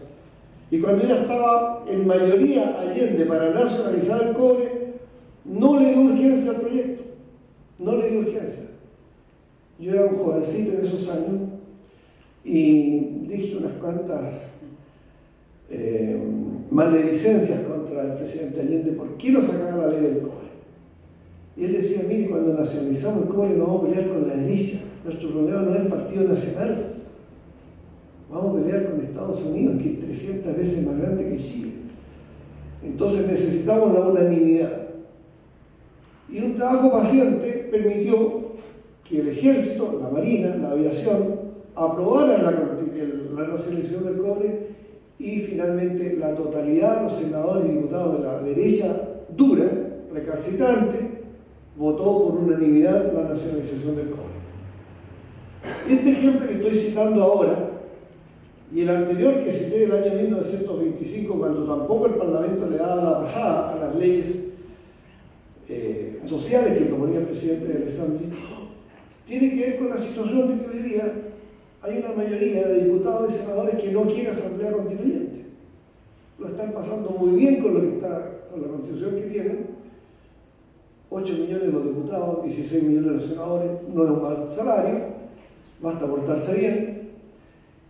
Y cuando ya estaba en mayoría Allende para nacionalizar el cobre, no le dio urgencia al proyecto, no le dio urgencia. Yo era un jovencito en esos años y dije unas cuantas maledicencias contra el presidente Allende. ¿Por qué no sacaba la ley del cobre? Y él decía, mire, cuando nacionalizamos el cobre no vamos a pelear con la derecha, nuestro problema no es el Partido Nacional, vamos a pelear con Estados Unidos, que es 300 veces más grande que Chile. Entonces necesitamos la unanimidad. Y un trabajo paciente permitió que el Ejército, la Marina, la Aviación, aprobaran la nacionalización del cobre y finalmente la totalidad de los senadores y diputados de la derecha dura, recalcitrante, votó por unanimidad la nacionalización del cobre. Este ejemplo que estoy citando ahora y el anterior que cité del año 1925, cuando tampoco el Parlamento le daba la pasada a las leyes sociales que proponía el presidente del Asamblea, tiene que ver con la situación de que hoy día hay una mayoría de diputados y senadores que no quieren asamblea constituyente. Lo están pasando muy bien con lo que está, con la constitución que tienen. 8 millones los diputados, 16 millones los senadores, no es un mal salario, basta portarse bien.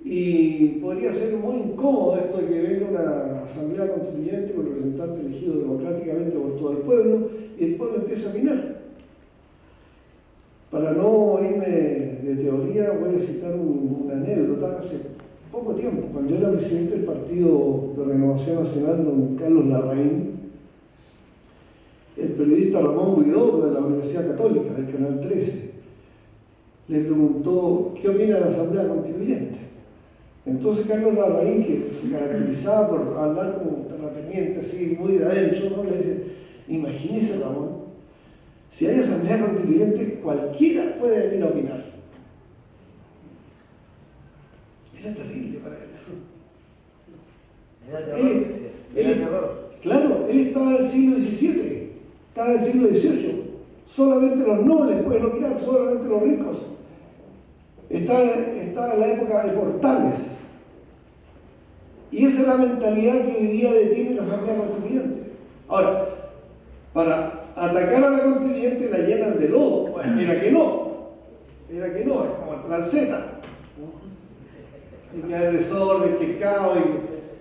Y podría ser muy incómodo esto de que venga una asamblea constituyente con representantes elegidos democráticamente por todo el pueblo y el pueblo empieza a opinar. Para no irme de teoría, voy a citar una anécdota. Hace poco tiempo, cuando yo era presidente del Partido de Renovación Nacional, don Carlos Larraín, el periodista Ramón Huidobro de la Universidad Católica, del Canal 13, le preguntó qué opina de la Asamblea Constituyente. Entonces Carlos Larraín, que se caracterizaba por hablar como un terrateniente, así muy de adentro, ¿no? Le dice, imagínese, Ramón, si hay asamblea constituyente, cualquiera puede venir a opinar. Era terrible para él eso. Claro, él estaba en el siglo XVII, estaba en el siglo XVIII. Solamente los nobles pueden opinar, solamente los ricos. Estaba en la época de Portales. Y esa es la mentalidad que hoy día detiene la asamblea constituyente. Ahora, para atacar a la constituyente la llenan de lodo. Pues era que no, es como el plan Z. Y que hay desorden, que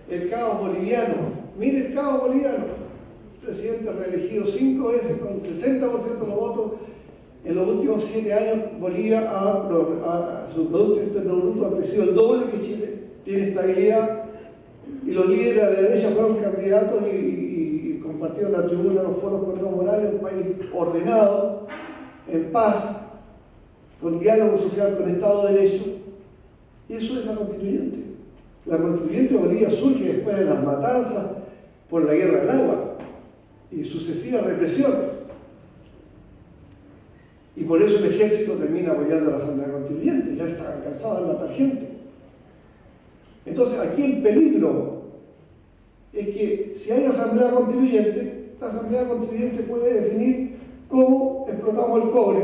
el caos boliviano. Mire el caos boliviano. El presidente reelegido 5 veces con 60% de los votos. En los últimos 7 años Bolivia su Producto Interno Bruto ha crecido el doble que Chile, tiene estabilidad y los líderes de la derecha fueron candidatos y compartieron la tribuna en los foros con Evo Morales, un país ordenado, en paz, con diálogo social, con Estado de Derecho, y eso es la constituyente. La constituyente de Bolivia surge después de las matanzas por la guerra del agua y sucesivas represiones. Y por eso el ejército termina apoyando a la Asamblea Constituyente, ya está cansado de matar gente. Entonces aquí el peligro es que si hay Asamblea Constituyente, la Asamblea Constituyente puede definir cómo explotamos el cobre.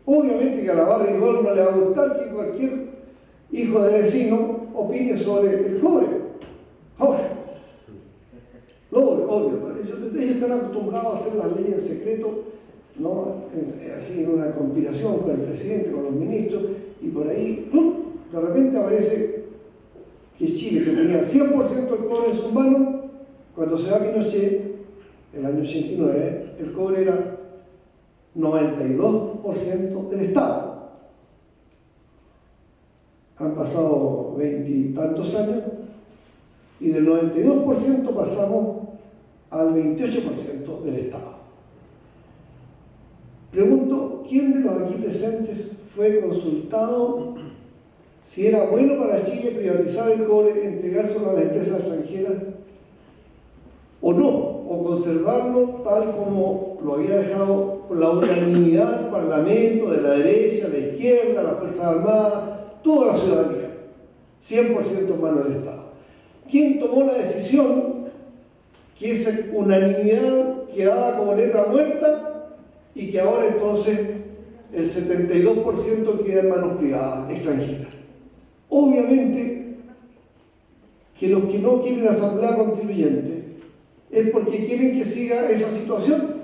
Obviamente que a la Barra Igor no le va a gustar que cualquier hijo de vecino opine sobre el cobre. Obvio. Ellos están acostumbrados a hacer las leyes en secreto, ¿no? Así en una conspiración con el presidente, con los ministros, y por ahí, de repente aparece que Chile, que tenía 100% del cobre en sus manos, cuando se va Pinochet, en el año 89, el cobre era 92% del Estado. Han pasado 20 y tantos años, y del 92% pasamos al 28% del Estado. Pregunto, ¿quién de los aquí presentes fue consultado si era bueno para Chile privatizar el cobre, entregárselo a las empresas extranjeras o no, o conservarlo tal como lo había dejado por la unanimidad del Parlamento, de la derecha, de la izquierda, las Fuerzas Armadas, toda la ciudadanía, 100% en manos del Estado? ¿Quién tomó la decisión que esa unanimidad quedaba como letra muerta y que ahora entonces el 72% queda en manos privadas, extranjeras? Obviamente que los que no quieren asamblea constituyente es porque quieren que siga esa situación.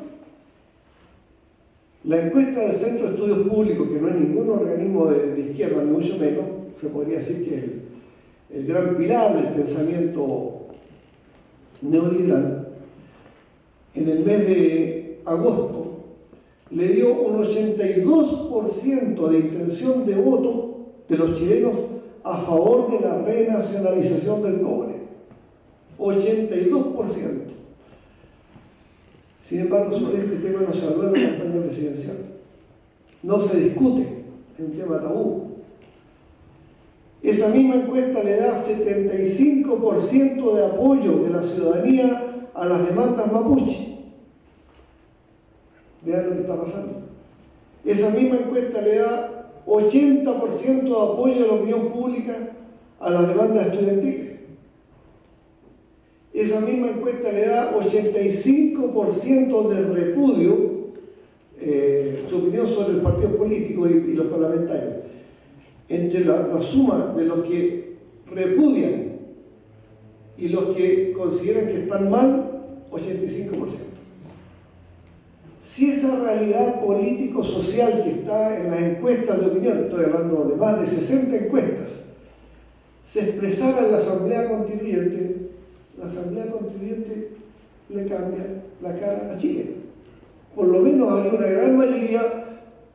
La encuesta del Centro de Estudios Públicos, que no es ningún organismo de izquierda, ni mucho menos, se podría decir que el gran pilar del pensamiento neoliberal, en el mes de agosto le dio un 82% de intención de voto de los chilenos a favor de la renacionalización del cobre. 82%. Sin embargo, sobre este tema no se habló en la campaña presidencial. No se discute, es un tema tabú. Esa misma encuesta le da 75% de apoyo de la ciudadanía a las demandas mapuche. Vean lo que está pasando. Esa misma encuesta le da 80% de apoyo de la opinión pública a las demandas estudiantiles. Esa misma encuesta le da 85% de repudio, su opinión sobre el partido político y los parlamentarios. Entre la suma de los que repudian y los que consideran que están mal, 85%. Si esa realidad político-social que está en las encuestas de opinión, estoy hablando de más de 60 encuestas, se expresara en la Asamblea Constituyente, la Asamblea Constituyente le cambia la cara a Chile. Por lo menos habría una gran mayoría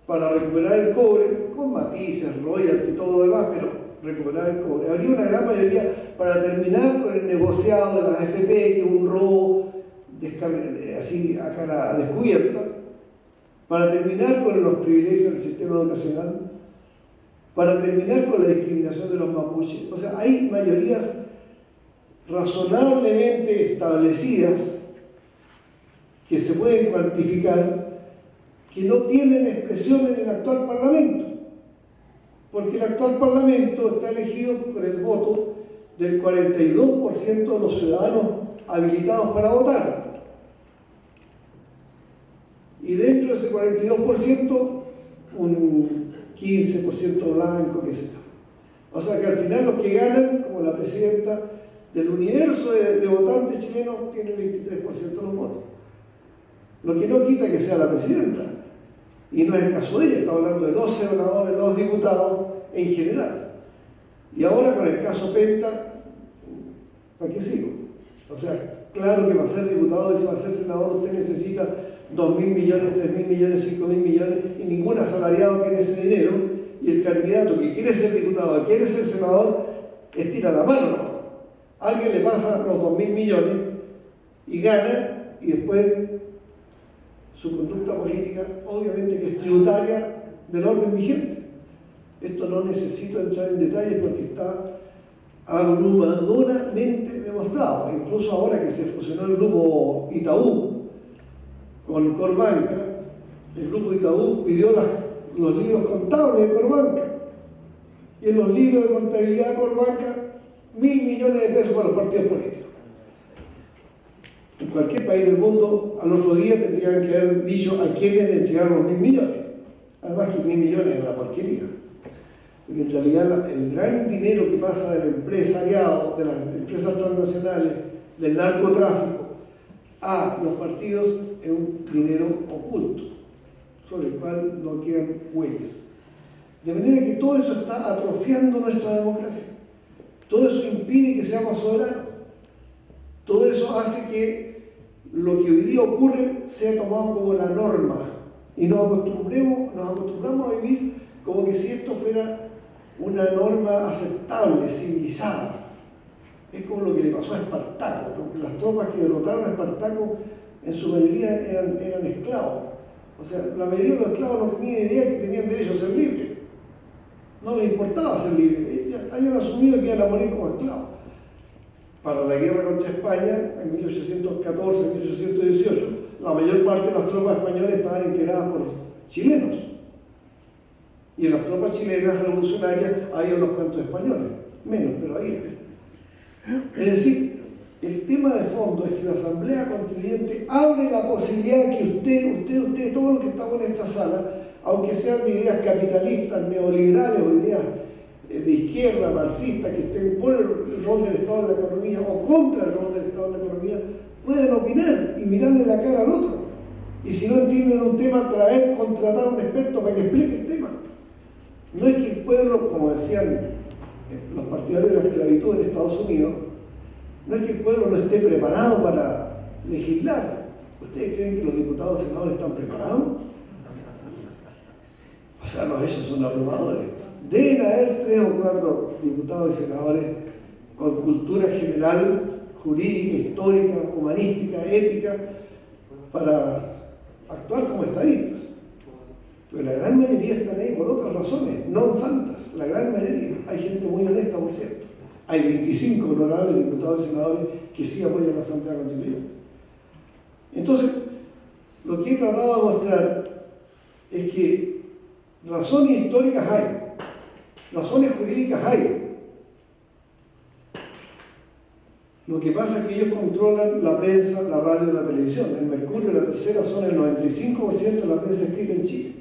para recuperar el cobre, con matices, royalty y todo lo demás, pero recuperar el cobre. Habría una gran mayoría para terminar con el negociado de la AFP, que es un robo así a cara descubierta, para terminar con los privilegios del sistema educacional, para terminar con la discriminación de los mapuches. O sea, hay mayorías razonablemente establecidas que se pueden cuantificar, que no tienen expresión en el actual Parlamento, porque el actual Parlamento está elegido con el voto del 42% de los ciudadanos habilitados para votar. Y dentro de ese 42%, un 15% blanco, qué sé yo. O sea que al final los que ganan, como la presidenta, del universo de votantes chilenos, tienen 23% de los votos. Lo que no quita que sea la presidenta. Y no es el caso de ella, está hablando de los senadores, los diputados en general. Y ahora con el caso Penta, ¿para qué sigo? O sea, claro que para ser diputado y para ser senador usted necesita 2.000 millones, 3.000 millones, 5.000 millones, y ningún asalariado tiene ese dinero, y el candidato que quiere ser diputado, quiere ser senador, estira la mano, ¿no? Alguien le pasa los 2.000 millones y gana, y después su conducta política, obviamente que es tributaria del orden vigente. Esto no necesito entrar en detalles porque está abrumadoramente demostrado. Incluso ahora que se fusionó el grupo Itaú con Corbanca, el grupo Itaú pidió los libros contables de Corbanca. Y en los libros de contabilidad de Corbanca, 1.000 millones de pesos para los partidos políticos. En cualquier país del mundo, al otro día tendrían que haber dicho a quiénes le entregaron los 1.000 millones. Además que 1.000 millones es una porquería. Porque en realidad el gran dinero que pasa del empresariado, de las empresas transnacionales, del narcotráfico, a los partidos es un dinero oculto, sobre el cual no quedan huellas. De manera que todo eso está atrofiando nuestra democracia. Todo eso impide que seamos soberanos. Todo eso hace que lo que hoy día ocurre sea tomado como la norma y nos acostumbramos a vivir como que si esto fuera una norma aceptable, civilizada. Es como lo que le pasó a Espartaco, porque las tropas que derrotaron a Espartaco en su mayoría eran esclavos. O sea, la mayoría de los esclavos no tenían idea que tenían derecho a ser libres. No les importaba ser libres, habían asumido que iban a morir como esclavos. Para la guerra contra España, en 1814, 1818, la mayor parte de las tropas españolas estaban integradas por chilenos. Y en las tropas chilenas revolucionarias había unos cuantos españoles, menos, pero había. Es decir, el tema de fondo es que la Asamblea Constituyente abre la posibilidad de que usted, todos los que estamos en esta sala, aunque sean de ideas capitalistas, neoliberales o ideas de izquierda, marxista, que estén por el rol del Estado en la economía o contra el rol del Estado en la economía, pueden opinar y mirarle la cara al otro. Y si no entienden un tema, contratar a un experto para que explique el tema. No es que el pueblo, como decían los partidarios de la esclavitud en Estados Unidos, no es que el pueblo no esté preparado para legislar. ¿Ustedes creen que los diputados y senadores están preparados? O sea, no, esos son abrumadores. Deben haber 3 o 4 diputados y senadores con cultura general, jurídica, histórica, humanística, ética, para actuar como estadistas. Pero la gran mayoría están ahí por otras razones, no santas, la gran mayoría. Hay gente muy honesta, por cierto. Hay 25 honorables diputados y senadores que sí apoyan la Asamblea Constituyente. Entonces, lo que he tratado de mostrar es que razones históricas hay, razones jurídicas hay. Lo que pasa es que ellos controlan la prensa, la radio y la televisión. El Mercurio y la Tercera son el 95% de la prensa escrita en Chile.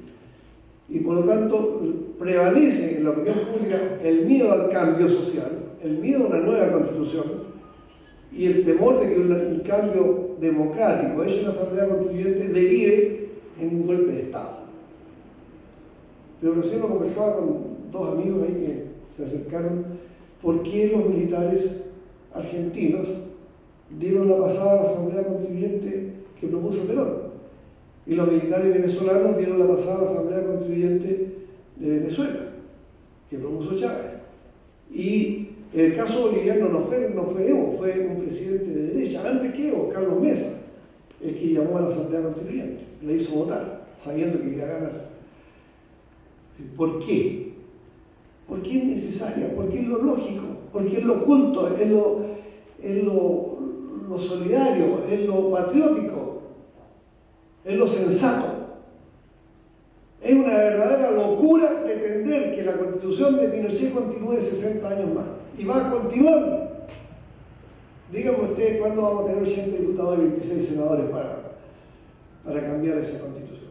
Y por lo tanto prevalece en la opinión pública el miedo al cambio social, el miedo a una nueva constitución y el temor de que un cambio democrático hecho en la Asamblea Constituyente derive en un golpe de Estado. Pero recién lo conversaba con 2 amigos ahí que se acercaron, ¿por qué los militares argentinos dieron la pasada a la Asamblea Constituyente que propuso Perón? Y los militares venezolanos dieron la pasada a la Asamblea Constituyente de Venezuela, que propuso Chávez. Y el caso boliviano no fue Evo, fue un presidente de derecha, antes que Evo, Carlos Mesa, el que llamó a la Asamblea Constituyente, le hizo votar, sabiendo que iba a ganar. ¿Por qué? Porque es necesaria, porque es lo lógico, porque es lo culto, es lo solidario, es lo patriótico, es lo sensato. Es una verdadera locura pretender que la Constitución de Pinochet continúe 60 años más. Y va a continuar. Díganme ustedes cuándo vamos a tener 80 diputados y 26 senadores para cambiar esa Constitución.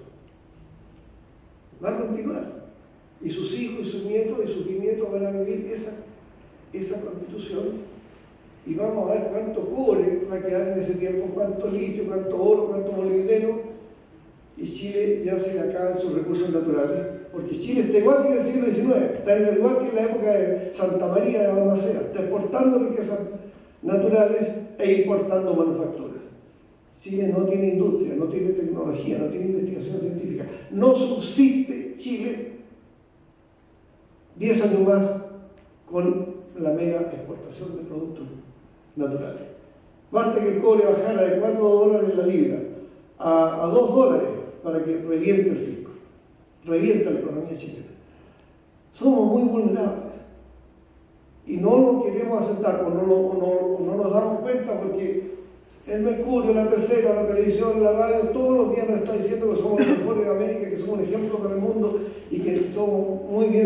Va a continuar. Y sus hijos y sus nietos y sus bisnietos van a vivir esa Constitución. Y vamos a ver cuánto cobre va a quedar en ese tiempo, cuánto litio, cuánto oro, cuánto molibdeno. Y Chile ya se le acaban sus recursos naturales, porque Chile está igual que en el siglo XIX, está igual que en la época de Santa María de Balmaceda, está exportando riquezas naturales e importando manufacturas. Chile no tiene industria, no tiene tecnología, no tiene investigación científica, no subsiste Chile 10 años más con la mega exportación de productos naturales. Basta que el cobre bajara de $4 la libra a $2 para que reviente el fisco, revienta la economía chilena. Somos muy vulnerables y no lo queremos aceptar o no nos damos cuenta, porque el Mercurio, la Tercera, la televisión, la radio, todos los días nos está diciendo que somos los mejores de América, que somos un ejemplo para el mundo y que somos muy bien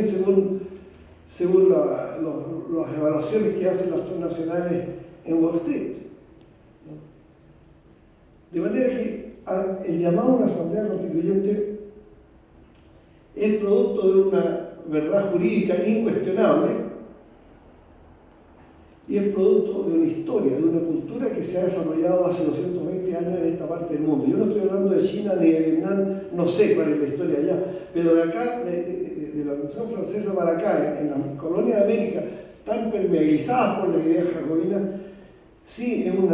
según las evaluaciones que hacen las transnacionales en Wall Street. De manera que el llamado a una Asamblea Constituyente es producto de una verdad jurídica incuestionable y es producto de una historia, de una cultura que se ha desarrollado hace 220 años en esta parte del mundo. Yo no estoy hablando de China ni de Vietnam, no sé cuál es la historia allá, pero de acá, de la Revolución Francesa para acá, en las colonias de América, tan permeabilizadas por la idea jacobina, sí es un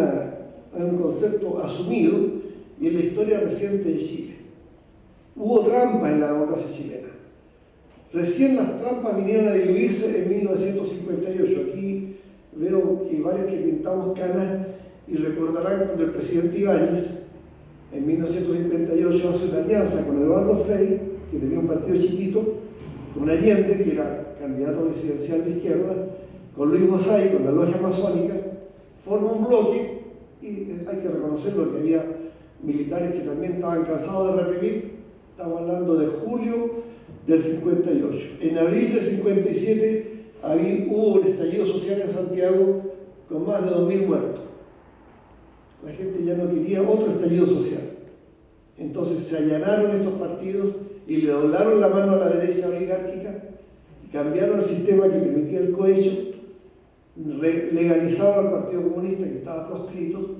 concepto asumido. Y en la historia reciente de Chile hubo trampas en la democracia chilena. Recién las trampas vinieron a diluirse en 1958. Aquí veo que varios que pintamos canas y recordarán cuando el presidente Ibáñez en 1958 hace una alianza con Eduardo Frei, que tenía un partido chiquito, con Allende, que era candidato presidencial de izquierda, con Luis Bosay, con la logia masónica, forma un bloque y hay que reconocerlo que había militares que también estaban cansados de reprimir. Estamos hablando de julio del 58. En abril del 57 hubo un estallido social en Santiago con más de 2.000 muertos. La gente ya no quería otro estallido social. Entonces se allanaron estos partidos y le doblaron la mano a la derecha oligárquica cambiaron el sistema que permitía el cohecho, legalizaron al Partido Comunista que estaba proscrito,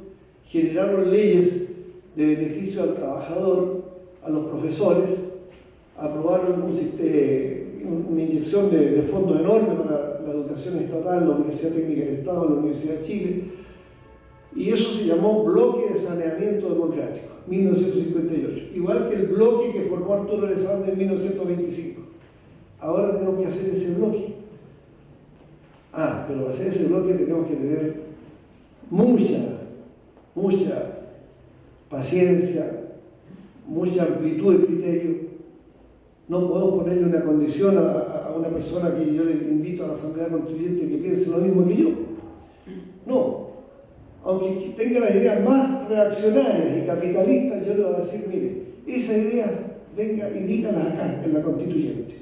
generaron leyes de beneficio al trabajador, a los profesores, aprobaron una inyección de fondos enormes para la educación estatal, la Universidad Técnica del Estado, la Universidad de Chile, y eso se llamó Bloque de Saneamiento Democrático, 1958, igual que el bloque que formó Arturo Alessandri en 1925. Ahora tenemos que hacer ese bloque. Pero para hacer ese bloque tenemos que tener mucha paciencia, mucha amplitud de criterio. No podemos ponerle una condición a una persona que yo le invito a la Asamblea Constituyente que piense lo mismo que yo. No. Aunque tenga las ideas más reaccionarias y capitalistas, yo le voy a decir, mire, esas ideas venga y dígalas acá, en la Constituyente.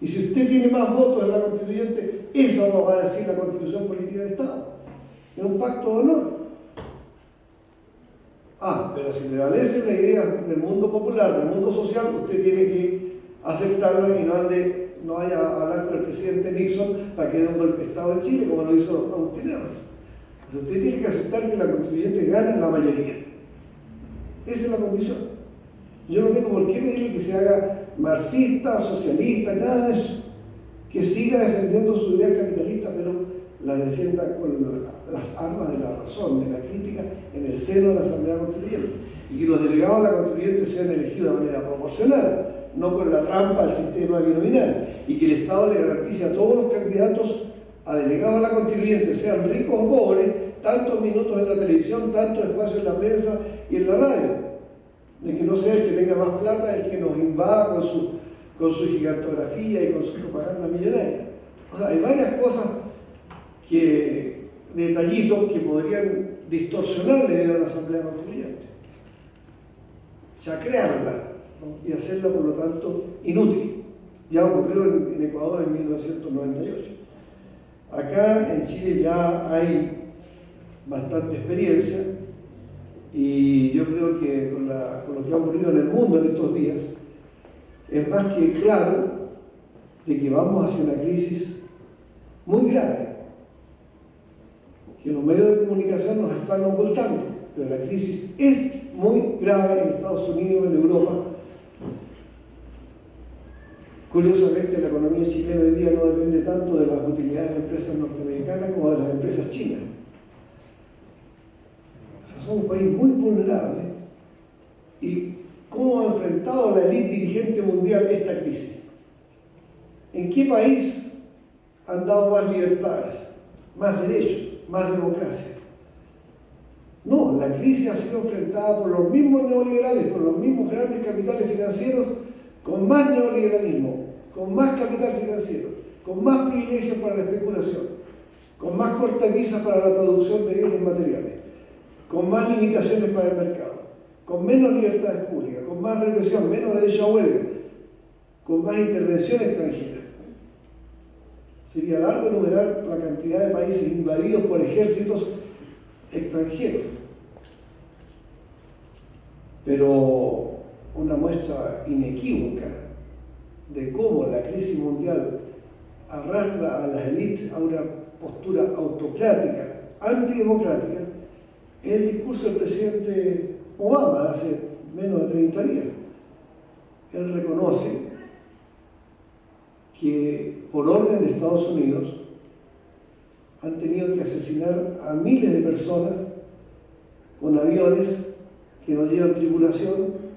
Y si usted tiene más votos en la Constituyente, eso lo va a decir la Constitución Política del Estado. Es un pacto de honor. Pero si prevalecen las ideas del mundo popular, del mundo social, usted tiene que aceptarlas y no vaya a hablar con el presidente Nixon para que dé un golpe de Estado en Chile, como lo hizo Agustín Herrera. Usted tiene que aceptar que la constituyente gane en la mayoría. Esa es la condición. Yo no tengo por qué pedirle que se haga marxista, socialista, nada de eso. Que siga defendiendo su idea capitalista, pero la defienda con las armas de la razón, de la crítica, en el seno de la Asamblea Constituyente. Y que los delegados de la Constituyente sean elegidos de manera proporcional, no con la trampa del sistema binominal. Y que el Estado le garantice a todos los candidatos a delegados de la Constituyente, sean ricos o pobres, tantos minutos en la televisión, tantos espacios en la prensa y en la radio. De que no sea el que tenga más plata el que nos invada con su gigantografía y con su propaganda millonaria. O sea, hay varias cosas detallitos que podrían distorsionar la idea de la Asamblea Constituyente, chacrearla, ¿no? Y hacerla, por lo tanto, inútil. Ya ocurrió en Ecuador en 1998. Acá en Chile ya hay bastante experiencia y yo creo que con lo que ha ocurrido en el mundo en estos días, es más que claro de que vamos hacia una crisis muy grave, que los medios de comunicación nos están ocultando, pero la crisis es muy grave en Estados Unidos, en Europa. Curiosamente, la economía chilena hoy día no depende tanto de las utilidades de empresas norteamericanas como de las empresas chinas. O sea, somos un país muy vulnerable. ¿Y cómo ha enfrentado la élite dirigente mundial esta crisis? ¿En qué país han dado más libertades, más derechos, más democracia? No, la crisis ha sido enfrentada por los mismos neoliberales, por los mismos grandes capitales financieros, con más neoliberalismo, con más capital financiero, con más privilegios para la especulación, con más cortapisas para la producción de bienes materiales, con más limitaciones para el mercado, con menos libertades públicas, con más represión, menos derecho a huelga, con más intervención extranjera. Sería largo enumerar la cantidad de países invadidos por ejércitos extranjeros. Pero una muestra inequívoca de cómo la crisis mundial arrastra a las élites a una postura autocrática, antidemocrática, es el discurso del presidente Obama de hace menos de 30 días. Él reconoce que por orden de Estados Unidos han tenido que asesinar a miles de personas con aviones que no llevan tripulación,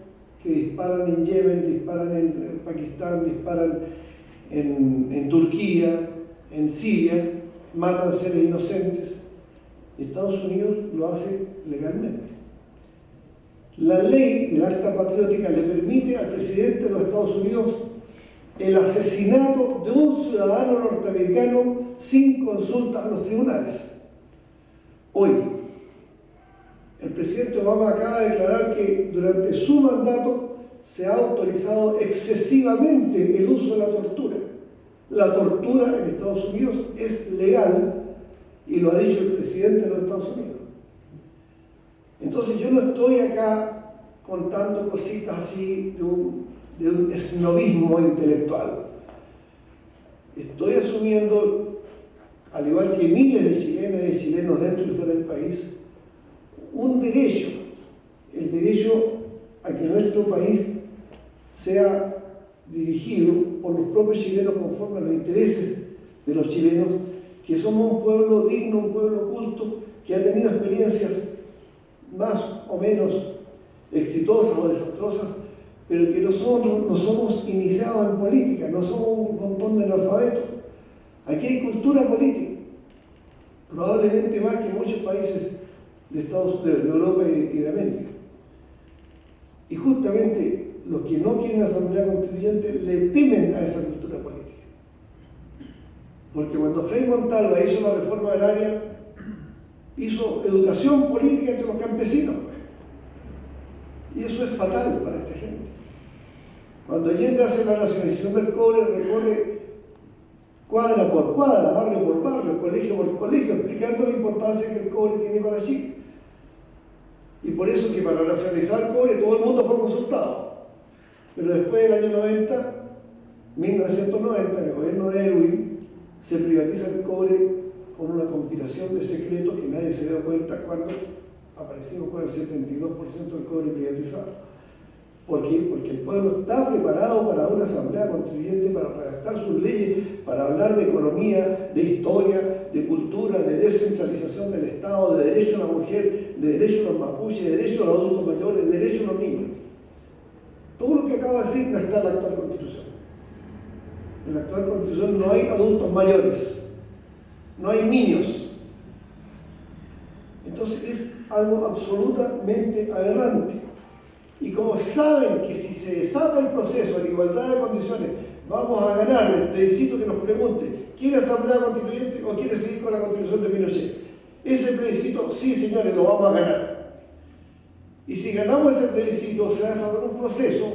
que disparan en Yemen, disparan en Pakistán, disparan en Turquía, en Siria, matan seres inocentes. Estados Unidos lo hace legalmente. La ley del Acta Patriótica le permite al presidente de los Estados Unidos el asesinato de un ciudadano norteamericano sin consulta a los tribunales. Hoy, el presidente Obama acaba de declarar que durante su mandato se ha autorizado excesivamente el uso de la tortura. La tortura en Estados Unidos es legal y lo ha dicho el presidente de los Estados Unidos. Entonces yo no estoy acá contando cositas así de un esnobismo intelectual. estoy asumiendo, al igual que miles de chilenas y chilenos dentro y fuera del país, un derecho, el derecho a que nuestro país sea dirigido por los propios chilenos conforme a los intereses de los chilenos, que somos un pueblo digno, un pueblo culto, que ha tenido experiencias más o menos exitosas o desastrosas, pero que nosotros no somos iniciados en política, no somos un montón de analfabetos. Aquí hay cultura política, probablemente más que en muchos países de Europa y de América. Y justamente los que no quieren asamblea constituyente le temen a esa cultura política. Porque cuando Frei Montalva hizo la reforma agraria, hizo educación política entre los campesinos. Y eso es fatal para esta gente. Cuando Allende hace la nacionalización del cobre, recorre cuadra por cuadra, barrio por barrio, colegio por colegio, explicando la importancia que el cobre tiene para Chile. Y por eso que para nacionalizar el cobre todo el mundo fue consultado. Pero después del año 1990, en el gobierno de Erwin, se privatiza el cobre con una conspiración de secretos que nadie se dio cuenta cuando aparecimos con el 72% del cobre privatizado. ¿Por qué? Porque el pueblo está preparado para una asamblea constituyente, para redactar sus leyes, para hablar de economía, de historia, de cultura, de descentralización del Estado, de derecho a la mujer, de derecho a los mapuches, de derecho a los adultos mayores, de derecho a los niños. Todo lo que acabo de decir no está en la actual Constitución. En la actual Constitución no hay adultos mayores, no hay niños. Entonces es algo absolutamente aberrante. Y como saben que si se desata el proceso en igualdad de condiciones, vamos a ganar el plebiscito que nos pregunte, ¿quiere asamblea constituyente o quiere seguir con la constitución de Pinochet? Ese plebiscito, sí señores, lo vamos a ganar. Y si ganamos ese plebiscito, se va a desarrollar un proceso,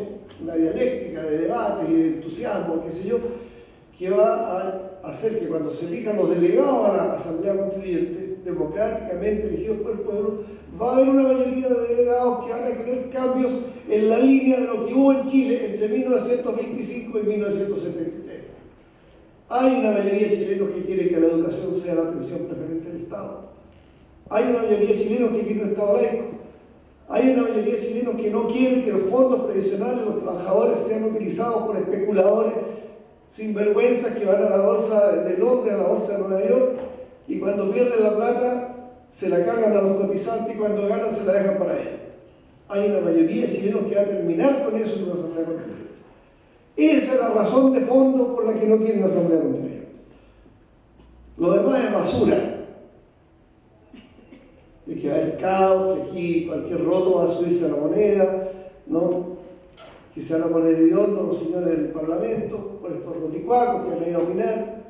una dialéctica de debates y de entusiasmo, qué sé yo, que va a hacer que cuando se elijan los delegados a la asamblea constituyente, democráticamente elegidos por el pueblo, va a haber una mayoría de delegados que van a querer cambios en la línea de lo que hubo en Chile entre 1925 y 1973. Hay una mayoría de chilenos que quiere que la educación sea la atención preferente del Estado. Hay una mayoría de chilenos que quiere un Estado laico. Hay una mayoría de chilenos que no quieren que los fondos previsionales de los trabajadores sean utilizados por especuladores sinvergüenzas que van a la bolsa de Londres, a la bolsa de Nueva York, y cuando pierden la plata se la cargan a los cotizantes y cuando ganan se la dejan para ellos. Hay una mayoría de chilenos que va a terminar con eso en una asamblea constituyente. Esa es la razón de fondo por la que no quieren una asamblea constituyente. Lo demás es basura. De que va a haber caos, que aquí cualquier roto va a subirse a la moneda, ¿no? Que se van a poner hediondos los señores del Parlamento por estos roticuacos que van a ir a opinar,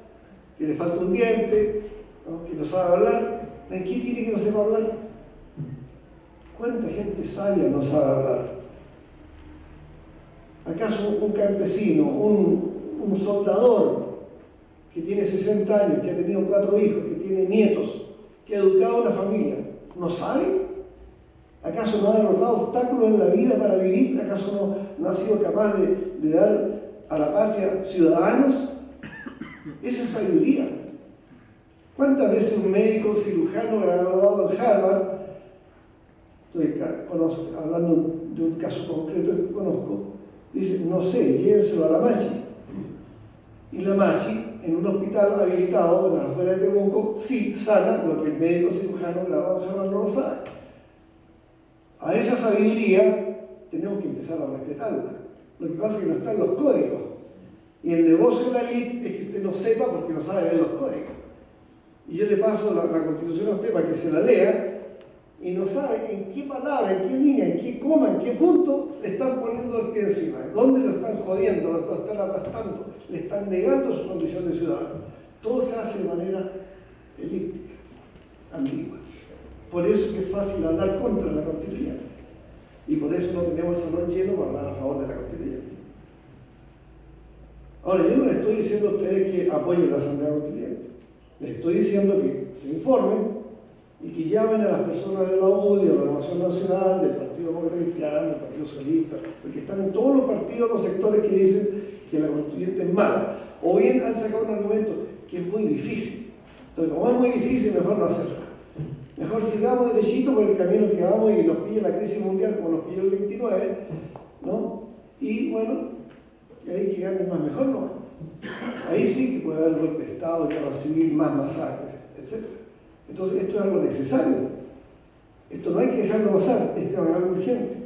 que le falta un diente, ¿no? Que no sabe hablar. ¿En qué tiene que no sepa hablar? ¿Cuánta gente sabia no sabe hablar? ¿Acaso un campesino, un soldador que tiene 60 años, que ha tenido 4 hijos, que tiene nietos, que ha educado a una familia, no sabe? ¿Acaso no ha derrotado obstáculos en la vida para vivir? ¿Acaso no ha sido capaz de dar a la patria ciudadanos? Esa es sabiduría. ¿Cuántas veces un médico cirujano graduado en Harvard, hablando de un caso concreto que conozco, dice, no sé, llévenselo a la Machi? Y la Machi, en un hospital habilitado en las afueras de Temuco, sí sana lo que el médico cirujano graduado en Harvard no lo sabe. A esa sabiduría tenemos que empezar a respetarla. Lo que pasa es que no está en los códigos. Y el negocio de la élite es que usted no sepa porque no sabe leer los códigos. Y yo le paso la Constitución a usted para que se la lea y no sabe en qué palabra, en qué línea, en qué coma, en qué punto le están poniendo el pie encima, dónde lo están jodiendo, lo están aplastando, le están negando su condición de ciudadano. Todo se hace de manera elíptica, ambigua. Por eso que es fácil hablar contra la constituyente. Y por eso no tenemos el salón lleno para hablar a favor de la constituyente. Ahora, yo no le estoy diciendo a ustedes que apoyen la asamblea constituyente. Les estoy diciendo que se informen y que llamen a las personas de la UDI, de la Renovación Nacional, del Partido Demócrata Cristiano, del Partido Socialista, porque están en todos los partidos, los sectores que dicen que la constituyente es mala. o bien han sacado un argumento que es muy difícil. Entonces, como es muy difícil, mejor no hacerlo. Mejor sigamos derechito por el camino que vamos y nos pille la crisis mundial como nos pilló el 29, ¿no? Y bueno, ahí que gane más mejor, ¿no? Ahí sí que puede haber golpe de Estado, guerra civil, más masacres, etc. Entonces, esto es algo necesario. Esto no hay que dejarlo pasar, esto es algo urgente.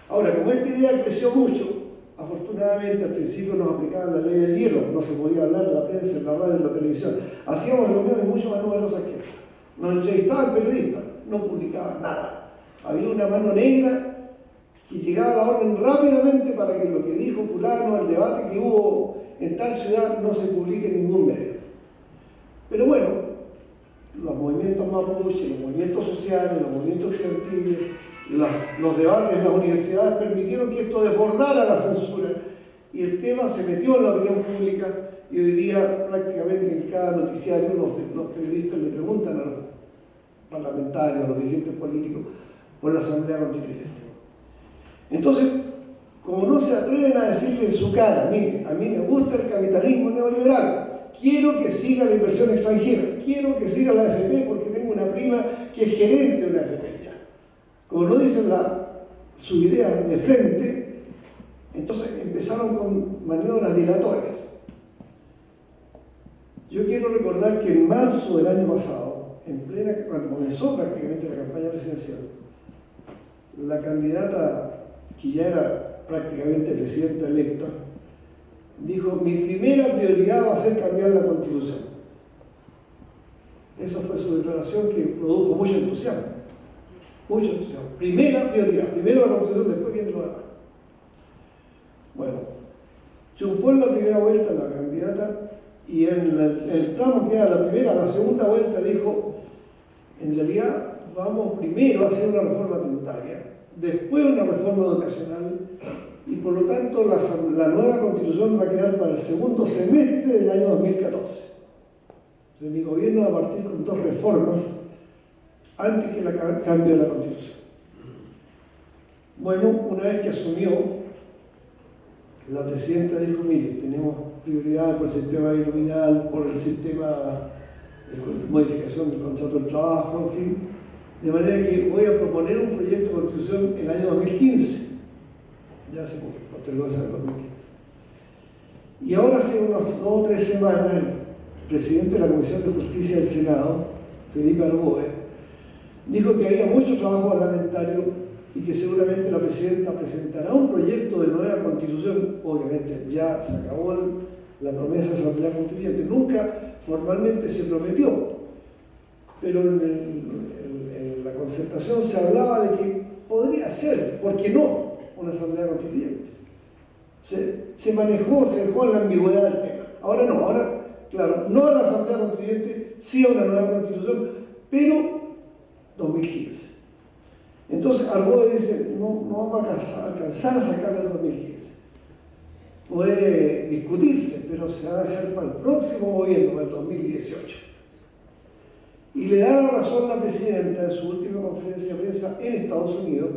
Ahora, como esta idea creció mucho, afortunadamente al principio nos aplicaban la ley del hielo, no se podía hablar de la prensa, en la radio, en la televisión. Hacíamos reuniones mucho más numerosas que esta. Nos entrevistaban periodistas, no publicaban nada. Había una mano negra que llegaba la orden rápidamente para que lo que dijo fulano, el debate que hubo en tal ciudad, no se publique en ningún medio. Pero bueno, los movimientos mapuche, los movimientos sociales, los movimientos estudiantiles, los debates en las universidades permitieron que esto desbordara la censura y el tema se metió en la opinión pública y hoy día prácticamente en cada noticiario los periodistas le preguntan a los parlamentarios, a los dirigentes políticos por la Asamblea Constituyente. Entonces, como no se atreven a decirle en su cara, mire, a mí me gusta el capitalismo neoliberal, quiero que siga la inversión extranjera, quiero que siga la AFP porque tengo una prima que es gerente de una AFP ya. Como no dicen su idea de frente, entonces empezaron con maniobras dilatorias. Yo quiero recordar que en marzo del año pasado, cuando comenzó prácticamente la campaña presidencial, la candidata que ya era prácticamente presidenta electa, dijo, mi primera prioridad va a ser cambiar la Constitución. Esa fue su declaración que produjo mucho entusiasmo. Mucho entusiasmo. Primera prioridad, primero la Constitución, después viene lo demás. Bueno, triunfó en la primera vuelta la candidata y en el tramo que era la primera, a la segunda vuelta dijo, en realidad vamos primero a hacer una reforma tributaria, después una reforma educacional y por lo tanto la nueva Constitución va a quedar para el segundo semestre del año 2014. Entonces mi gobierno va a partir con 2 reformas antes que el cambio de la Constitución. Bueno, una vez que asumió, la presidenta dijo, mire, tenemos prioridad por el sistema binominal, por el sistema de modificación del contrato de trabajo, en fin, de manera que voy a proponer un proyecto de Constitución en el año 2015. Ya se postergó esa del 2015. Y ahora hace unas 2 o 3 semanas, el presidente de la Comisión de Justicia del Senado, Felipe Arboe, dijo que había mucho trabajo parlamentario y que seguramente la presidenta presentará un proyecto de nueva Constitución. Obviamente ya se acabó la promesa de Asamblea Constituyente, nunca formalmente se prometió, pero en la concertación se hablaba de que podría ser, ¿por qué no?, una Asamblea Constituyente. Se manejó, se dejó en la ambigüedad del tema. Ahora no, ahora, claro, no a la Asamblea Constituyente, sí a una nueva Constitución, pero 2015. Entonces Arboe dice, no vamos a alcanzar a sacarla en 2015. Puede discutirse, pero se va a dejar para el próximo gobierno, para el 2018. Y le da la razón a la presidenta en su última conferencia de prensa en Estados Unidos,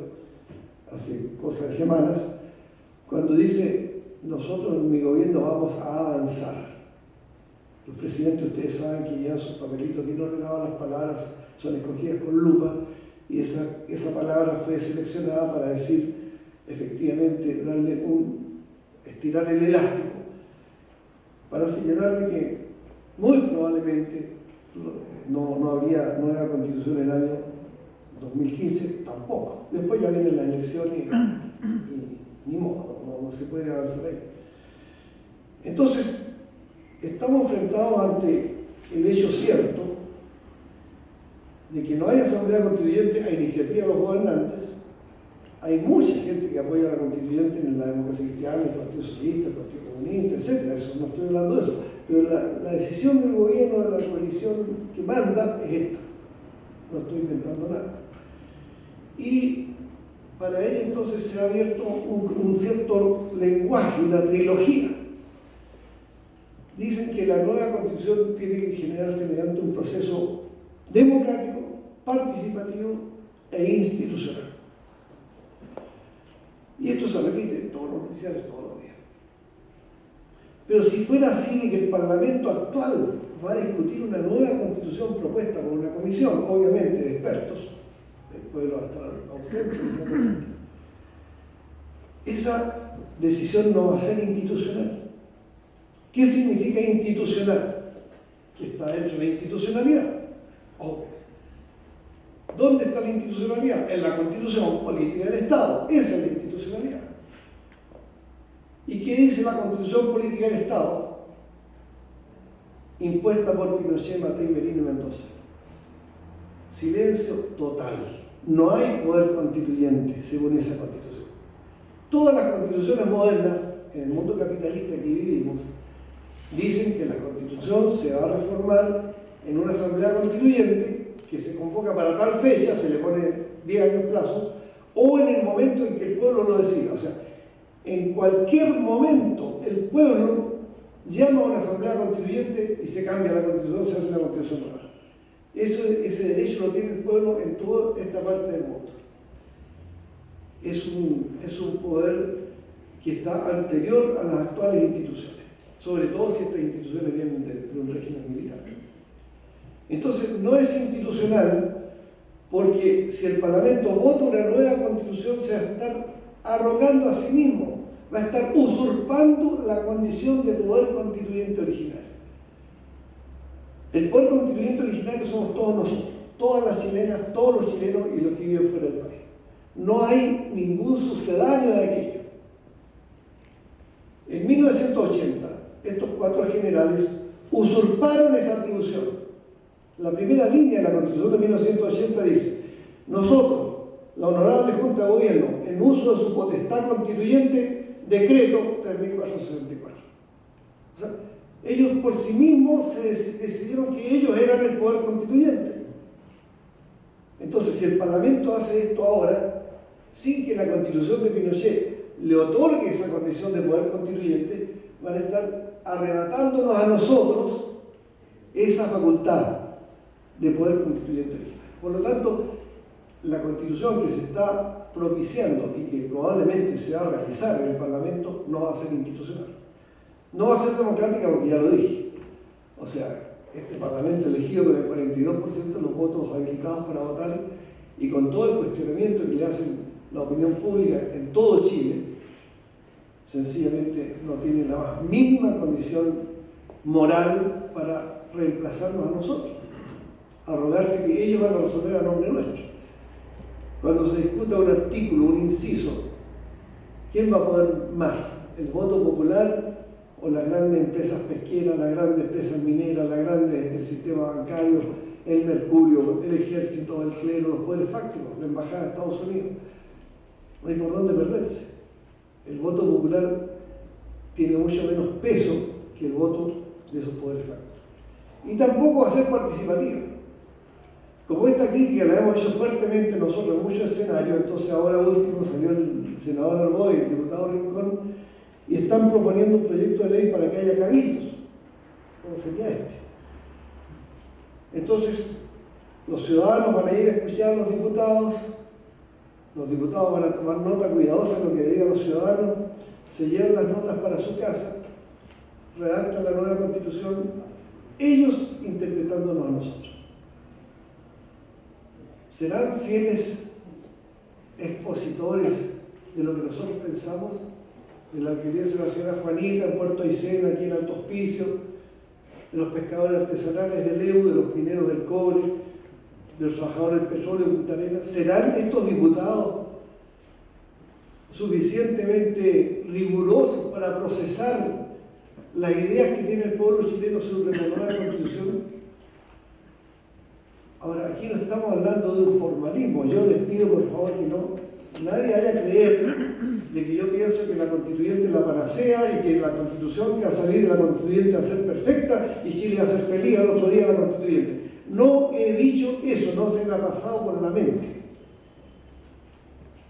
hace cosas de semanas, cuando dice, nosotros en mi gobierno vamos a avanzar. Los presidentes, ustedes saben que ya sus papelitos bien ordenados, las palabras son escogidas con lupa, y esa palabra fue seleccionada para decir, efectivamente, estirar el elástico, para señalarle que muy probablemente no habría nueva Constitución en el año 2015, tampoco. Después ya vienen las elecciones y ni modo, no se puede avanzar ahí. Entonces, estamos enfrentados ante el hecho cierto de que no hay Asamblea Constituyente a iniciativa de los gobernantes. Hay mucha gente que apoya a la Constituyente en la democracia cristiana, el Partido Socialista, el Partido Comunista, etc. Eso, no estoy hablando de eso. Pero la decisión del gobierno, de la coalición que manda, es esta. No estoy inventando nada. Y para ello entonces se ha abierto un cierto lenguaje, una trilogía. Dicen que la nueva Constitución tiene que generarse mediante un proceso democrático, participativo e institucional. Y esto se repite en todos los noticiarios todos los días. Pero si fuera así de que el Parlamento actual va a discutir una nueva constitución propuesta por una comisión, obviamente de expertos, el pueblo va a estar ausente, esa decisión no va a ser institucional. ¿Qué significa institucional? Que está dentro de la institucionalidad. ¿Dónde está la institucionalidad? En la Constitución Política del Estado. Esa es la institucionalidad. ¿Y qué dice la Constitución Política del Estado? Impuesta por Pinochet, Matei, Merino y Mendoza. Silencio total. No hay poder constituyente según esa Constitución. Todas las constituciones modernas, en el mundo capitalista que vivimos, dicen que la Constitución se va a reformar en una asamblea constituyente que se convoca para tal fecha, se le pone 10 años plazo, o en el momento en que el pueblo lo decida. O sea, en cualquier momento el pueblo llama a una asamblea constituyente y se cambia la Constitución, se hace una Constitución nueva. Ese derecho lo tiene el pueblo en toda esta parte del mundo. Es un poder que está anterior a las actuales instituciones, sobre todo si estas instituciones vienen de un régimen militar. Entonces, no es institucional porque si el Parlamento vota una nueva Constitución se va a estar arrogando a sí mismo, va a estar usurpando la condición de poder constituyente originario. El poder constituyente originario somos todos nosotros, todas las chilenas, todos los chilenos y los que viven fuera del país. No hay ningún sucedáneo de aquello. En 1980, estos cuatro generales usurparon esa atribución. La primera línea de la Constitución de 1980 dice: nosotros, la Honorable Junta de Gobierno, en uso de su potestad constituyente, decreto 3464. O sea, ellos por sí mismos decidieron que ellos eran el poder constituyente. Entonces, si el Parlamento hace esto ahora, sin que la Constitución de Pinochet le otorgue esa condición de poder constituyente, van a estar arrebatándonos a nosotros esa facultad de poder constituyente original. Por lo tanto, la Constitución que se está propiciando y que probablemente se va a realizar en el Parlamento no va a ser institucional. No va a ser democrática porque ya lo dije. O sea, este Parlamento elegido con el 42% de los votos habilitados para votar y con todo el cuestionamiento que le hacen la opinión pública en todo Chile, sencillamente no tiene la más mínima condición moral para reemplazarnos a nosotros, arrogarse que ellos van a resolver a nombre nuestro. Cuando se discuta un artículo, un inciso, ¿quién va a poder más? ¿El voto popular o las grandes empresas pesqueras, las grandes empresas mineras, el sistema bancario, el Mercurio, el ejército, el clero, los poderes fácticos, la embajada de Estados Unidos? No hay por dónde perderse. El voto popular tiene mucho menos peso que el voto de esos poderes fácticos. Y tampoco va a ser participativa. Como esta crítica la hemos hecho fuertemente nosotros en muchos escenarios, entonces ahora último salió el senador Arboy y el diputado Rincón y están proponiendo un proyecto de ley para que haya cabildos. ¿Cómo sería este? Entonces, los ciudadanos van a ir a escuchar a los diputados van a tomar nota cuidadosa de lo que digan los ciudadanos, se llevan las notas para su casa, redactan la nueva Constitución, ellos interpretándonos a nosotros. ¿Serán fieles expositores de lo que nosotros pensamos? De la que dice la señora Juanita en Puerto Aysén, aquí en Alto Hospicio, de los pescadores artesanales del EU, de los mineros del cobre, de los trabajadores del petróleo en Punta Arenas. ¿Serán estos diputados suficientemente rigurosos para procesar las ideas que tiene el pueblo chileno sobre una nueva Constitución? Ahora, aquí no estamos hablando de un formalismo. Yo les pido, por favor, que nadie haya a creer de que yo pienso que la constituyente es la panacea y que la Constitución que va a salir de la constituyente va a ser perfecta y Chile va a ser feliz al otro día la constituyente. No he dicho eso, no se me ha pasado por la mente.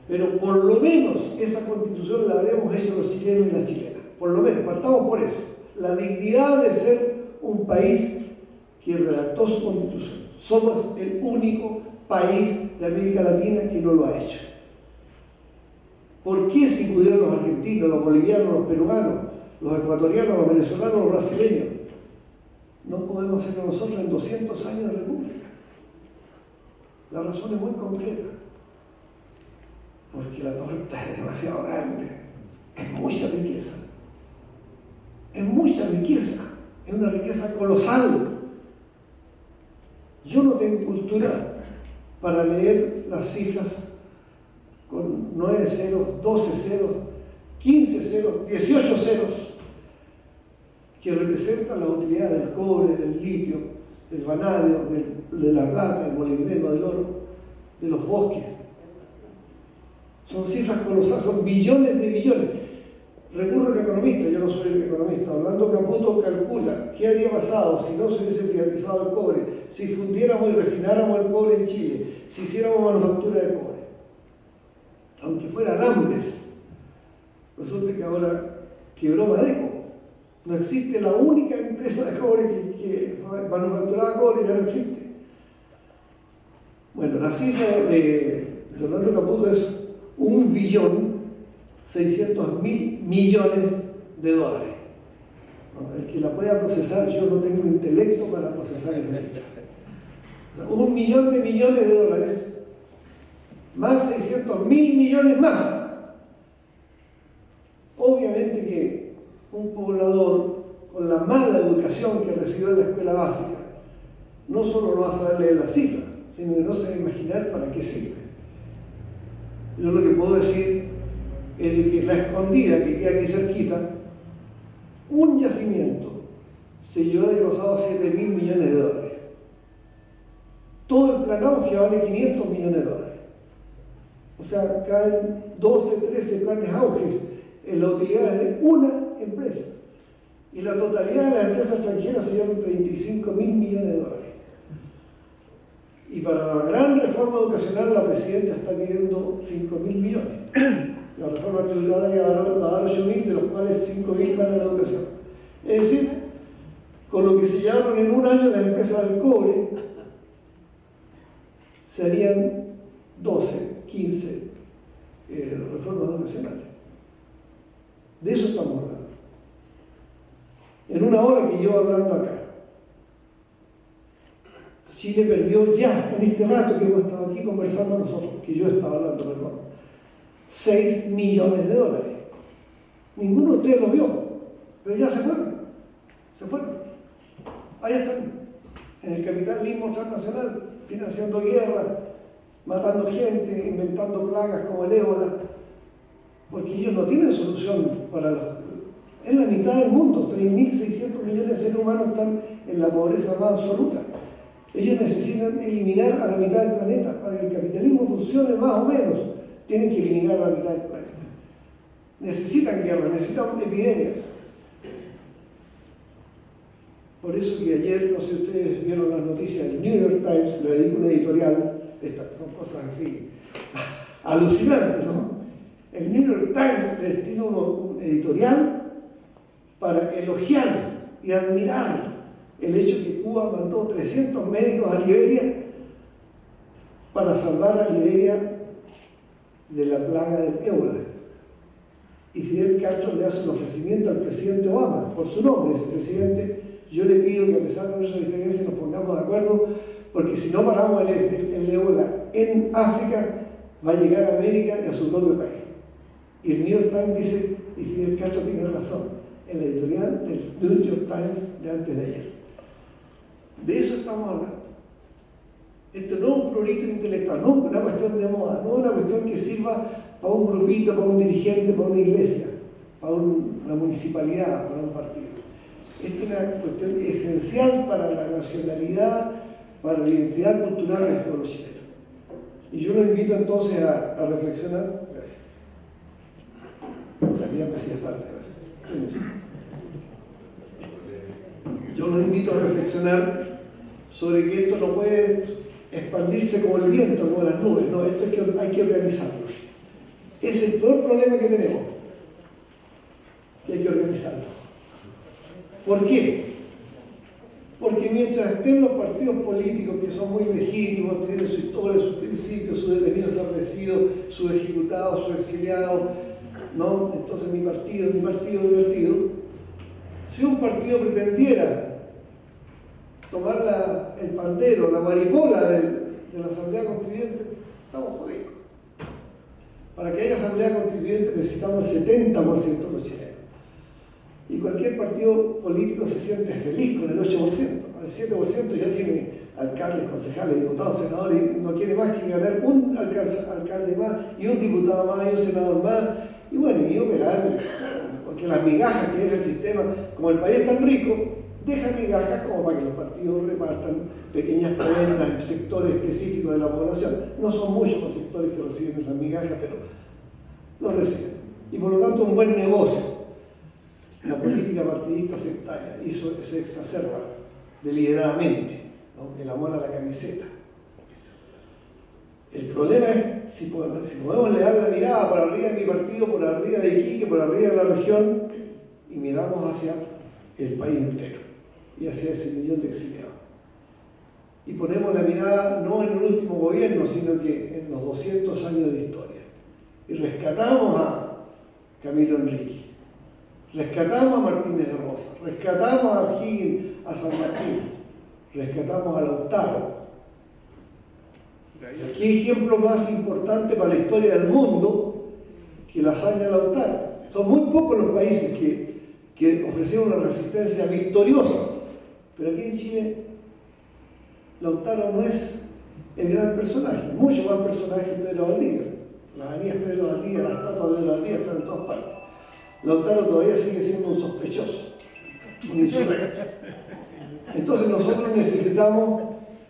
Pero por lo menos esa Constitución la habremos hecho los chilenos y las chilenas. Por lo menos, partamos por eso. La dignidad de ser un país que redactó su Constitución. Somos el único país de América Latina que no lo ha hecho. ¿Por qué si pudieron los argentinos, los bolivianos, los peruanos, los ecuatorianos, los venezolanos, los brasileños. No podemos hacerlo nosotros en 200 años de república. La razón es muy concreta. Porque la torta es demasiado grande. Es mucha riqueza. Es mucha riqueza. Es una riqueza colosal. Yo no tengo cultura para leer las cifras con 9 ceros, 12 ceros, 15 ceros, 18 ceros, que representan la utilidad del cobre, del litio, del vanadio, de la plata, del molibdeno, del oro, de los bosques. Son cifras colosales, son billones de billones. Recurro al economista, yo no soy el economista. Orlando Caputo calcula qué habría pasado si no se hubiese privatizado el cobre, si fundiéramos y refináramos el cobre en Chile, si hiciéramos manufactura de cobre. Aunque fuera alambres, resulta que ahora quebró Madeco. No existe la única empresa de cobre que manufacturaba cobre, ya no existe. Bueno, la cifra de Orlando Caputo es 1.600.000 millones de dólares. ¿No? El que la pueda procesar, yo no tengo intelecto para procesar esa cifra. O sea, 1 millón de millones de dólares, más 600.000 millones más. Obviamente que un poblador con la mala educación que recibió en la escuela básica no solo no va a saber leer la cifra, sino que no se va a imaginar para qué sirve. Yo lo que puedo decir es de que la Escondida, que queda aquí cerquita, un yacimiento se llevó el año pasado 7.000 millones de dólares. Todo el plan Auge vale 500 millones de dólares. O sea, caen 12, 13 planes Auges en la utilidad de una empresa. Y la totalidad de las empresas extranjeras se llevan 35.000 millones de dólares. Y para la gran reforma educacional la presidenta está pidiendo 5.000 millones. La reforma tributaria va a dar 8.000, de los cuales 5.000 van a la educación. Es decir, con lo que se llevaron en un año las empresas del cobre, se harían 12, 15 reformas educacionales. De eso estamos hablando. En una hora que llevo hablando acá, Chile perdió ya, en este rato que hemos estado aquí conversando nosotros, que yo estaba hablando, perdón, 6 millones de dólares. Ninguno de ustedes lo vio, pero ya se fueron. Se fueron. Ahí están, en el capitalismo transnacional, financiando guerras, matando gente, inventando plagas como el ébola, porque ellos no tienen solución para los... Es la mitad del mundo, 3.600 millones de seres humanos están en la pobreza más absoluta. Ellos necesitan eliminar a la mitad del planeta. Para que el capitalismo funcione más o menos, tienen que eliminar a la mitad del planeta. Necesitan guerra, necesitan epidemias. Por eso que ayer, no sé si ustedes vieron las noticias del New York Times, le dedico una editorial, estas son cosas así alucinantes, ¿no? El New York Times le destina un editorial para elogiar y admirar el hecho que Cuba mandó 300 médicos a Liberia para salvar a Liberia de la plaga del ébola. Y Fidel Castro le hace un ofrecimiento al presidente Obama, por su nombre, dice: presidente, yo le pido que a pesar de nuestra diferencia nos pongamos de acuerdo, porque si no paramos el ébola en África, va a llegar a América y a su propio país. Y el New York Times dice, y Fidel Castro tiene razón, en la editorial del New York Times de antes de ayer. De eso estamos hablando. Esto no es un prurito intelectual, no es una cuestión de moda, no es una cuestión que sirva para un grupito, para un dirigente, para una iglesia, para una municipalidad, para un partido. Esto es una cuestión esencial para la nacionalidad, para la identidad cultural del pueblo chileno. Y yo lo invito entonces a reflexionar. Gracias. Ya me hacía falta, gracias. Yo los invito a reflexionar sobre que esto no puede expandirse como el viento, como las nubes. No, esto hay que organizarlo. Es el peor problema que tenemos, que hay que organizarlo. ¿Por qué? Porque mientras estén los partidos políticos, que son muy legítimos, tienen su historia, sus principios, sus detenidos desaparecidos, sus ejecutados, sus exiliados, ¿no? Entonces mi partido, Si un partido pretendiera tomar el pandero, la maripola de la Asamblea Constituyente, estamos jodidos. Para que haya Asamblea Constituyente necesitamos el 70% de los chilenos. Y cualquier partido político se siente feliz con el 8%. El 7% ya tiene alcaldes, concejales, diputados, senadores, y no quiere más que ganar un alcalde más, y un diputado más, y un senador más, y bueno, y operar, porque las migajas que deja el sistema, como el país es tan rico, deja migajas como para que los partidos repartan pequeñas prendas en sectores específicos de la población. No son muchos los sectores que reciben esas migajas, pero los reciben. Y por lo tanto, un buen negocio. La política partidista sectaria se exacerba deliberadamente, ¿no? El amor a la camiseta. El problema es si podemos leer la mirada por arriba de mi partido, por arriba de Iquique, por arriba de la región, y miramos hacia el país entero y hacia ese millón de exiliados. Y ponemos la mirada no en el último gobierno, sino que en los 200 años de historia. Y rescatamos a Camilo Enrique, rescatamos a Martínez de Rosa, rescatamos a Higgins, a San Martín, rescatamos a Lautaro. ¿Qué ejemplo más importante para la historia del mundo que la hazaña de Lautaro? Son muy pocos los países que ofrecieron una resistencia victoriosa, pero aquí en Chile Lautaro no es el gran personaje, mucho más personaje que Pedro Valdivia. Las avenidas Pedro Valdivia, las estatuas de Pedro Valdivia están en todas partes. Lautaro todavía sigue siendo un sospechoso, un insurrecto. Entonces nosotros necesitamos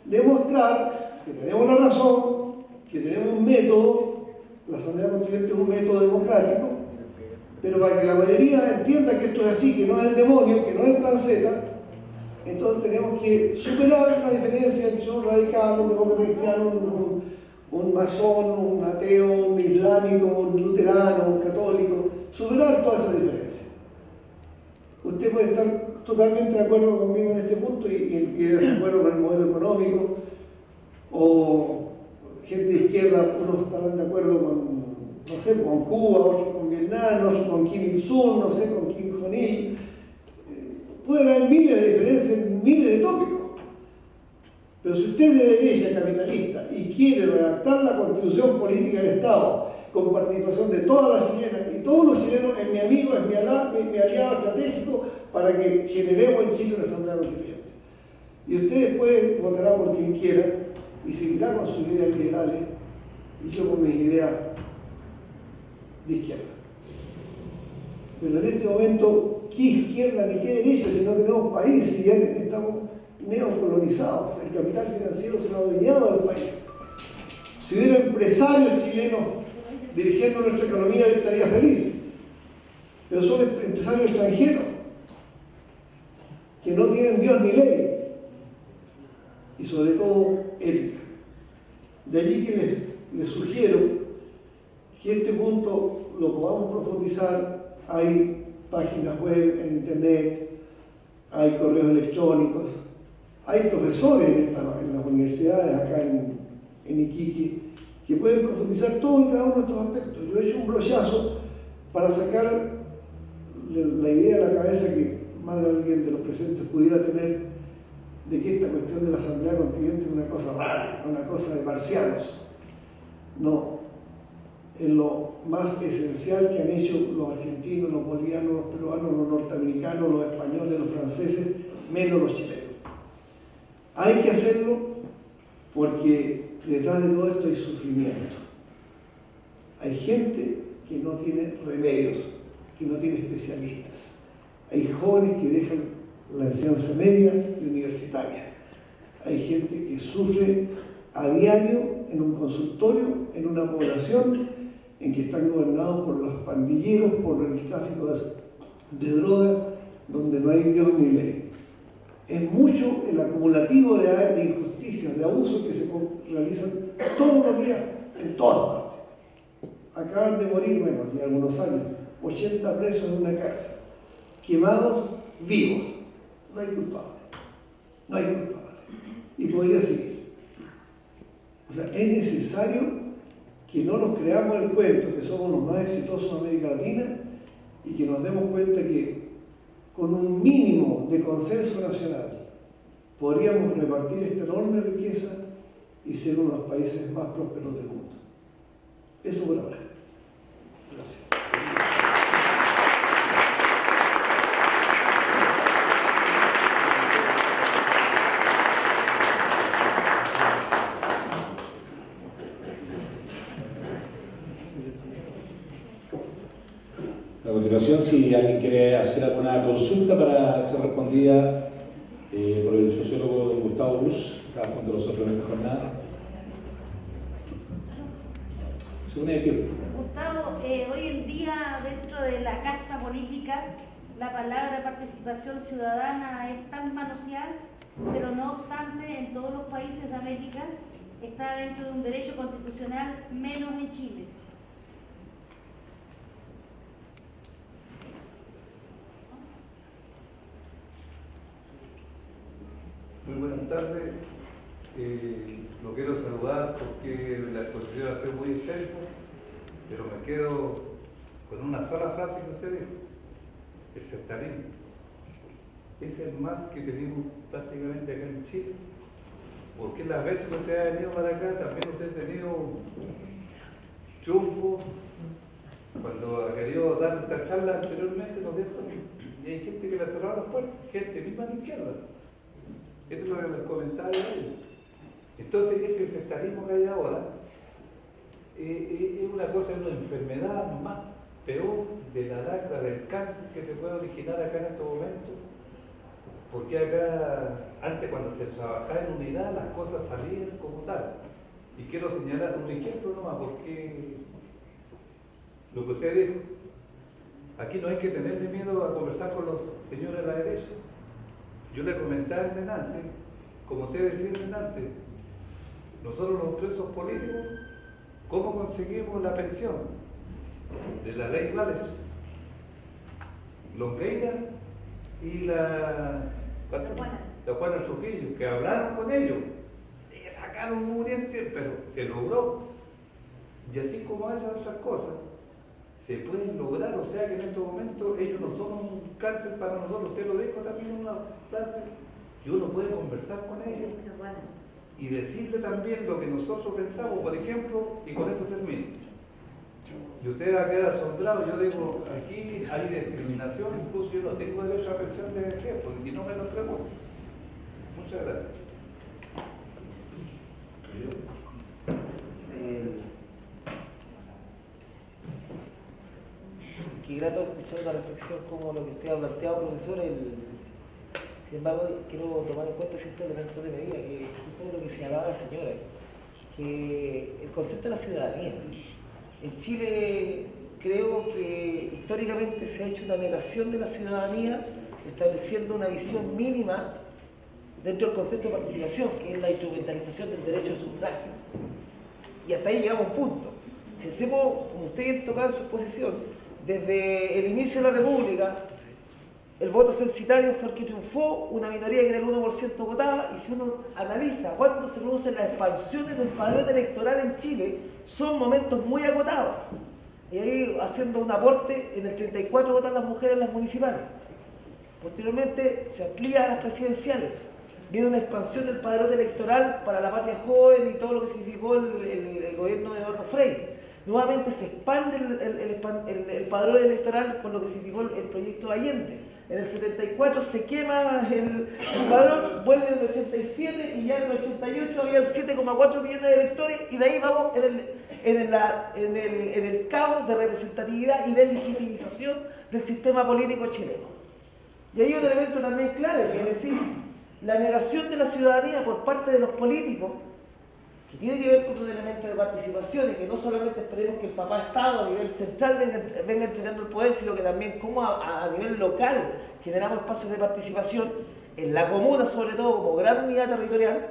demostrar que tenemos la razón, que tenemos un método, la Asamblea Constituyente es un método democrático, pero para que la mayoría entienda que esto es así, que no es el demonio, que no es el plan Z, entonces tenemos que superar la diferencia entre un radical, un demócrata cristiano, un masón, un ateo, un islámico, un luterano, un católico, superar toda esa diferencia. Usted puede estar totalmente de acuerdo conmigo en este punto y de desacuerdo con el modelo económico, o gente de izquierda, unos estarán de acuerdo con, no sé, con Cuba, otros con Vietnam, otros con Kim Il-sung, no sé, con Kim Jong-il. Puede haber miles de diferencias, miles de tópicos. Pero si usted es de derecha capitalista y quiere redactar la constitución política del Estado con participación de todas las chilenas y todos los chilenos, es mi amigo, es mi aliado estratégico para que generemos en Chile una Asamblea Constituyente. Y usted después votará por quien quiera y seguirá con sus ideas liberales y yo con mis ideas de izquierda. Pero en este momento, ¿qué izquierda ni qué derecha si no tenemos país, si ya estamos neocolonizados? El capital financiero se ha adueñado del país. Si hubiera empresarios chilenos dirigiendo nuestra economía, yo estaría feliz. Pero son empresarios extranjeros que no tienen Dios ni ley y sobre todo ética. De allí que les sugiero que este punto lo podamos profundizar. Hay páginas web en internet, hay correos electrónicos, hay profesores en las universidades acá en Iquique que pueden profundizar todo y cada uno de estos aspectos. Yo he hecho un brochazo para sacar la idea de la cabeza que más de alguien de los presentes pudiera tener de que esta cuestión de la Asamblea Constituyente es una cosa rara, una cosa de marcianos. No, es lo más esencial que han hecho los argentinos, los bolivianos, los peruanos, los norteamericanos, los españoles, los franceses, menos los chilenos. Hay que hacerlo porque detrás de todo esto hay sufrimiento. Hay gente que no tiene remedios, que no tiene especialistas. Hay jóvenes que dejan la enseñanza media y universitaria. Hay gente que sufre a diario en un consultorio, en una población en que están gobernados por los pandilleros, por el tráfico de drogas, donde no hay Dios ni ley. Es mucho el acumulativo de injusticias, de abusos que se realizan todos los días, en todas partes. Acaban de morir, bueno, hace algunos años, 80 presos en una cárcel, quemados vivos. No hay culpable. No hay culpable. Y podría seguir. O sea, es necesario que no nos creamos el cuento que somos los más exitosos de América Latina y que nos demos cuenta que con un mínimo de consenso nacional, podríamos repartir esta enorme riqueza y ser uno de los países más prósperos del mundo. Eso por ahora. Gracias. A continuación, si alguien quiere hacer alguna consulta para ser respondida por el sociólogo don Gustavo Bus, que está junto a nosotros en esta jornada. Gustavo, hoy en día dentro de la casta política la palabra participación ciudadana es tan manoseada, pero no obstante en todos los países de América está dentro de un derecho constitucional, menos en Chile. Muy buenas tardes. Lo quiero saludar porque la exposición fue muy extensa, pero me quedo con una sola frase que usted dijo: el sectarismo. Es el mal que tenemos prácticamente acá en Chile, porque las veces que usted ha venido para acá también usted ha tenido triunfo cuando ha querido dar esta charla anteriormente, ¿no es cierto? Y hay gente que le ha cerrado las puertas, gente misma de izquierda. Eso es lo que les comentaba yo. Entonces, este sectarismo que hay ahora es una cosa, una enfermedad más peor de la lacra, del cáncer que se puede originar acá en estos momentos. Porque acá, antes cuando se trabajaba en unidad, las cosas salían como tal. Y quiero señalar un ejemplo nomás, porque lo que usted dijo, aquí no hay que tenerle miedo a conversar con los señores de la derecha. Yo le comentaba en delante, como usted decía en delante, nosotros los presos políticos, ¿cómo conseguimos la pensión? De la ley Vales, Longueira y la Juana Trujillo, que hablaron con ellos, sacaron un muriente, pero se logró. Y así como esas otras cosas, se pueden lograr, o sea que en estos momentos ellos no son un cáncer para nosotros. Usted lo dijo también en una frase, y uno puede conversar con ellos y decirle también lo que nosotros pensamos, por ejemplo, y con esto termino. Y usted va a quedar asombrado. Yo digo, aquí hay discriminación, incluso yo no tengo derecho a pensión de vejez, porque no me lo pregunto. Muchas gracias. Qué grato escuchar una reflexión como lo que usted ha planteado, profesor. Sin embargo, quiero tomar en cuenta ciertos elementos de medida, que es justo lo que señalaba la señora, que el concepto de la ciudadanía. En Chile creo que históricamente se ha hecho una negación de la ciudadanía, estableciendo una visión mínima dentro del concepto de participación, que es la instrumentalización del derecho de sufragio. Y hasta ahí llegamos a un punto. Si hacemos, como usted tocaba en su exposición, desde el inicio de la República, el voto censitario fue el que triunfó, una minoría que era el 1% votaba, y si uno analiza cuándo se producen las expansiones del padrón electoral en Chile, son momentos muy acotados. Y ahí, haciendo un aporte, en el 34 votan las mujeres en las municipales. Posteriormente se amplía a las presidenciales. Viene una expansión del padrón electoral para la patria joven y todo lo que significó el gobierno de Eduardo Frei. Nuevamente se expande el padrón electoral con lo que significó el proyecto de Allende. En el 74 se quema el padrón, vuelve en el 87 y ya en el 88 habían 7,4 millones de electores, y de ahí vamos en el caos de representatividad y de legitimización del sistema político chileno. Y hay un elemento también clave, que es decir, la negación de la ciudadanía por parte de los políticos, que tiene que ver con un elemento de participación, y que no solamente esperemos que el papá Estado a nivel central venga entregando el poder, sino que también como a nivel local generamos espacios de participación en la comuna, sobre todo como gran unidad territorial,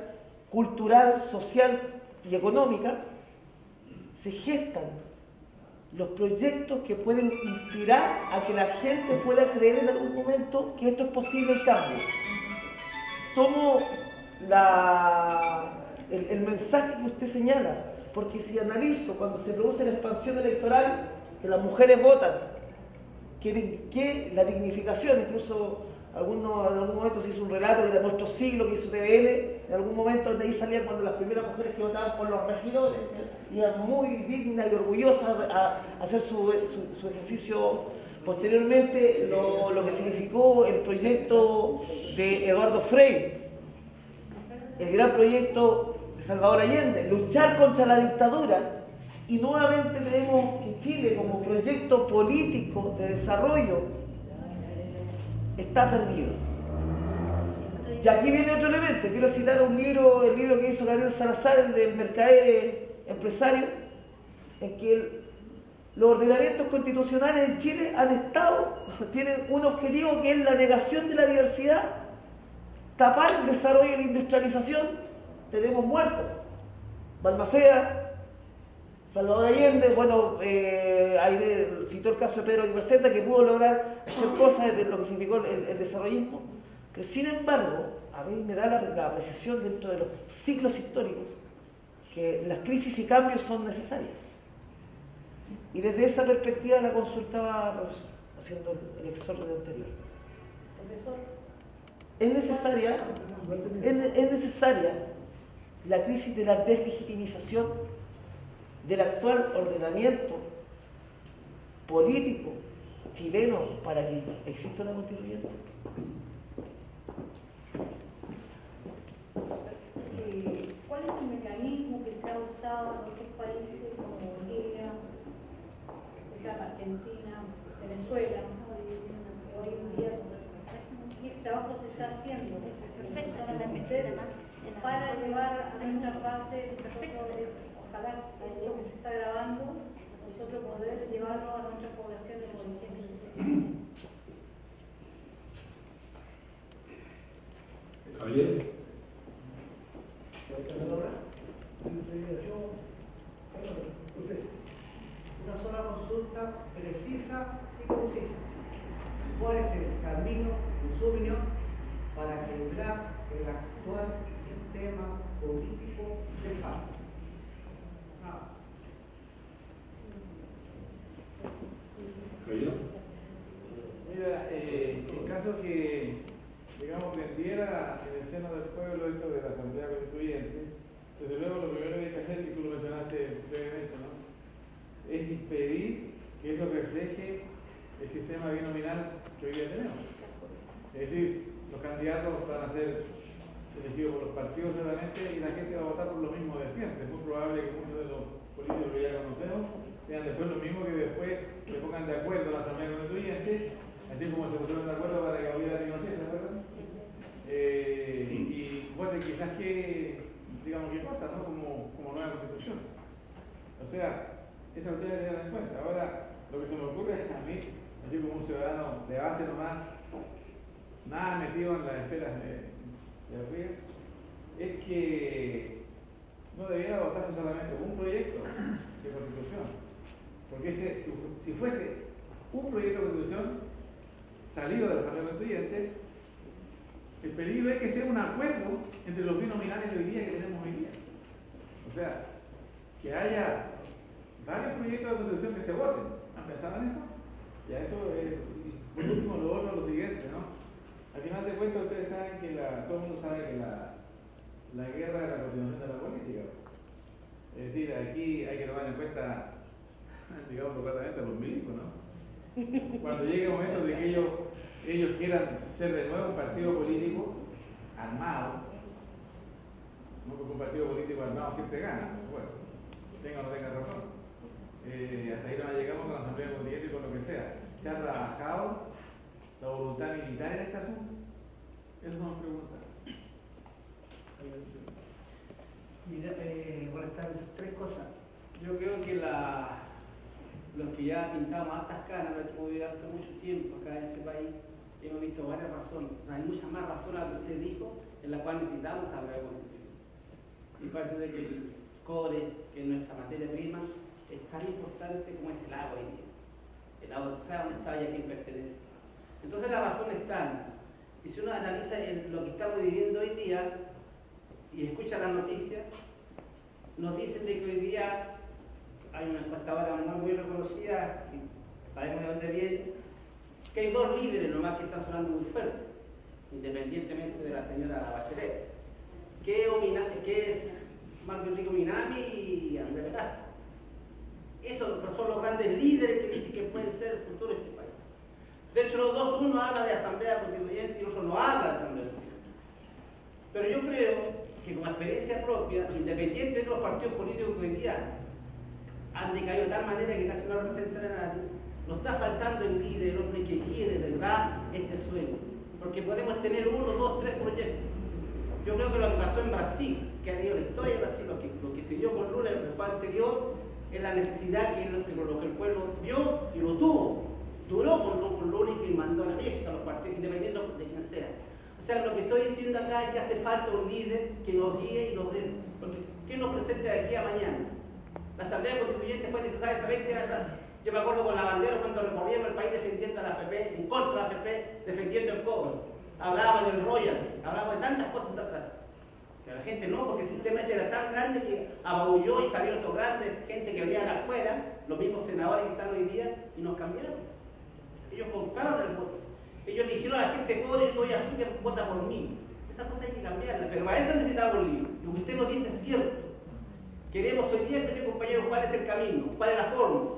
cultural, social y económica. Se gestan los proyectos que pueden inspirar a que la gente pueda creer en algún momento que esto es posible el cambio. Tomo el mensaje que usted señala, porque si analizo cuando se produce la expansión electoral, que las mujeres votan, que la dignificación, incluso en algún momento se hizo un relato de nuestro siglo que hizo TVN, en algún momento de ahí salían cuando las primeras mujeres que votaban por los regidores iban muy dignas y orgullosas a hacer su ejercicio. Posteriormente lo que significó el proyecto de Eduardo Frei, el gran proyecto de Salvador Allende, luchar contra la dictadura, y nuevamente tenemos que Chile como proyecto político de desarrollo está perdido. Y aquí viene otro elemento, quiero citar el libro que hizo Gabriel Salazar, el del mercader empresario, en que los ordenamientos constitucionales en Chile tienen un objetivo que es la negación de la diversidad, tapar el desarrollo y la industrialización. Tenemos muertos. Balmaceda, Salvador Allende, bueno, ahí citó el caso de Pedro Iglesias, que pudo lograr hacer cosas de lo que significó el desarrollismo, pero sin embargo, a mí me da la apreciación dentro de los ciclos históricos que las crisis y cambios son necesarias. Y desde esa perspectiva la consultaba, profesor, haciendo el exordio anterior. Profesor. Es necesaria la crisis de la deslegitimización del actual ordenamiento político chileno para que exista una constituyente. ¿Cuál es el mecanismo que se ha usado en otros países como Bolivia, o sea, Argentina, Venezuela, que hoy en día qué trabajo se está haciendo para llevar a nuestra base, ojalá lo que se está grabando, nosotros poder llevarlo a nuestras poblaciones aborígenes? Javier. Una sola consulta precisa y concisa. ¿Cuál es el camino, en su opinión, para quebrar el actual sistema político de facto? Mira, en caso que, digamos, vendiera en el seno del pueblo esto de la Asamblea Constituyente, desde luego lo primero que hay que hacer, y tú lo mencionaste brevemente, ¿no?, es impedir que eso refleje el sistema binominal que hoy día tenemos. Es decir, los candidatos van a ser elegidos por los partidos solamente y la gente va a votar por lo mismo de siempre. Es muy probable que muchos de los políticos que ya conocemos sean después los mismos que después se pongan de acuerdo en la Asamblea Constituyente, así como se pusieron de acuerdo para que hubiera Pinochet, ¿se acuerdan? Y bueno, quizás que, digamos, qué cosa, ¿no? Como nueva constitución. O sea, esa cuestión hay que tener en cuenta. Ahora, lo que se me ocurre a mí, así como un ciudadano de base nomás, nada metido en las esferas de arriba, es que no debiera votarse solamente un proyecto de constitución. Porque si fuese un proyecto de constitución salido de la Asamblea Constituyente, el peligro es que sea un acuerdo entre los binominales de hoy día que tenemos hoy día. O sea, que haya varios proyectos de constitución que se voten. ¿Han pensado en eso? Ya eso es, por último, lo otro, lo siguiente, ¿no? Al final de cuentas, ustedes saben que todo el mundo sabe que la guerra es la continuación de la política. Es decir, aquí hay que tomar en cuenta, digamos, correctamente los milicos, ¿no? Cuando llegue el momento de que ellos quieran ser de nuevo un partido político armado, no porque un partido político armado siempre gana, por supuesto, tenga o no tenga razón. Hasta ahí no llegamos con la Asamblea Constituyente y con lo que sea. ¿Se ha trabajado la voluntad militar en este asunto? Eso nos pregunta. Mira, buenas tardes. Tres cosas. Yo creo que los que ya pintamos hartas canas, lo hemos vivido hace mucho tiempo acá en este país, hemos visto varias razones. O sea, hay muchas más razones a lo que usted dijo, en las cuales necesitamos Asamblea Constituyente. Y parece que el cobre, que es nuestra materia prima, es tan importante como es el agua hoy día. El agua, ¿sabe dónde está y a quién pertenece? Entonces las razones están. Y si uno analiza lo que estamos viviendo hoy día y escucha las noticias, nos dicen de que hoy día hay una encuestadora muy reconocida, que sabemos de dónde viene, que hay dos líderes nomás que están sonando muy fuerte, independientemente de la señora Bachelet, que es Marco Rico Minami y Andrés Velasco. Esos son los grandes líderes que dicen que pueden ser el futuro de este país. De hecho, los dos, uno habla de asamblea constituyente y el otro no habla de asamblea constituyente. Pero yo creo que como experiencia propia, independiente de los partidos políticos que hoy día han decaído de tal manera que casi no representan a nadie, nos está faltando el líder, el hombre que guíe de verdad este sueño. Porque podemos tener 1, 2, 3 proyectos. Yo creo que lo que pasó en Brasil, que ha tenido la historia de Brasil, lo que se dio con Lula en el fue anterior, es la necesidad que lo que el pueblo vio y lo tuvo. Duró con Lula y que mandó a la mesa a los partidos, independientes de quien sea. O sea, lo que estoy diciendo acá es que hace falta un líder que nos guíe y nos dé. Porque ¿qué nos presenta de aquí a mañana? La Asamblea Constituyente fue necesaria hace 20 años atrás. Yo me acuerdo con la bandera cuando recorríamos el país defendiendo a la AFP, en contra de la AFP, defendiendo el cobre. Hablábamos del Royal, hablábamos de tantas cosas atrás. Pero la gente no, porque el sistema este era tan grande que ababulló y salieron estos grandes, gente que venía de afuera, los mismos senadores que están hoy día, y nos cambiaron. Ellos compraron el voto. Ellos dijeron a la gente pobre, yo voy a subir, vota por mí. Esa cosa hay que cambiarla, pero para eso necesitamos un libro. Lo que usted nos dice es cierto. Queremos hoy día, compañeros, cuál es el camino, cuál es la forma.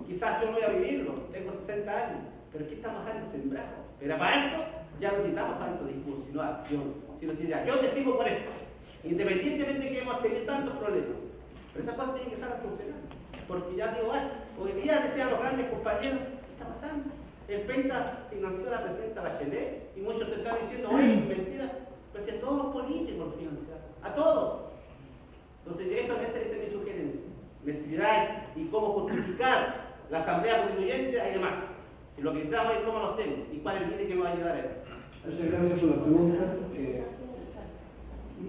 Quizás yo no voy a vivirlo, tengo 60 años, pero ¿qué estamos dejando sembrado? Pero para eso ya no necesitamos tanto discurso, sino acción. Si necesitamos, yo me sigo por esto, independientemente de que hemos tenido tantos problemas. Pero esas cosas tienen que estar a solucionar. Porque ya digo, hoy día decían los grandes compañeros, ¿qué está pasando? El Penta financió a la presidenta Bachelet y muchos se están diciendo, oye, mentira, pero si a todos los políticos los financiaron, a todos. Entonces, esa es mi sugerencia. Necesidades y cómo justificar la Asamblea Constituyente y demás. Si lo que necesitamos es cómo lo hacemos y cuál es el líder que nos va a ayudar a eso. Muchas gracias por la pregunta.